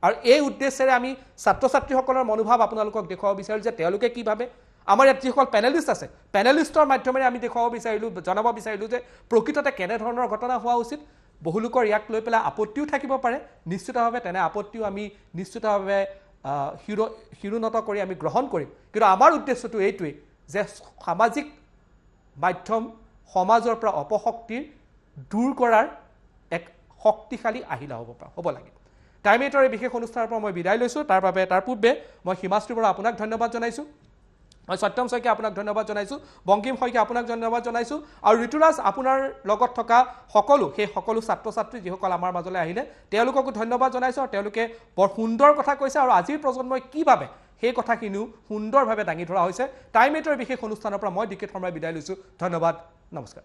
Speaker 1: আৰু এই উদ্দেশ্যৰে আমি ছাত্ৰ ছাত্ৰীসকলৰ মনোভাৱ আপোনালোকক দেখুৱাব বিচাৰো যে তেওঁলোকে কি ভাবে আমাৰ ইয়াত যিসকল পেনেলিষ্ট আছে পেনেলিষ্টৰ মাধ্যমেৰে আমি দেখুৱাব বিচাৰিলোঁ জনাব বিচাৰিলোঁ যে প্ৰকৃততে কেনেধৰণৰ ঘটনা হোৱা উচিত বহুলোকৰ ইয়াক লৈ পেলাই আপত্তিও থাকিব পাৰে নিশ্চিতভাৱে তেনে আপত্তিও আমি নিশ্চিতভাৱে শিৰোনত কৰি আমি গ্ৰহণ কৰিম কিন্তু আমাৰ উদ্দেশ্যটো এইটোৱেই যে সামাজিক মাধ্যম সমাজৰ পৰা অপশক্তিৰ দূৰ কৰাৰ এক শক্তিশালী আহিলা হ'ব লাগে টাইম এইটৰ এই বিশেষ অনুষ্ঠানৰ পৰা মই বিদায় লৈছোঁ তাৰ পূৰ্বে মই হিমাশ্ৰী বৰা আপোনাক ধন্যবাদ জনাইছোঁ মই সত্যম শইকীয়া আপোনাক ধন্যবাদ জনাইছোঁ বংকিম শইকীয়া আপোনাক ধন্যবাদ জনাইছোঁ আৰু ঋতুৰাজ আপোনাৰ লগত থকা সেই সকলো ছাত্ৰ ছাত্ৰী যিসকল আমাৰ মাজলৈ আহিলে তেওঁলোককো ধন্যবাদ জনাইছোঁ আৰু তেওঁলোকে বৰ সুন্দৰ কথা কৈছে আৰু আজিৰ প্ৰজন্মই কি ভাবে সেই কথাখিনিও সুন্দৰভাৱে দাঙি ধৰা হৈছে টাইম এইটৰ বিশেষ অনুষ্ঠানৰ পৰা মই ডিকেট শৰ্মাই বিদায় লৈছোঁ ধন্যবাদ নমস্কাৰ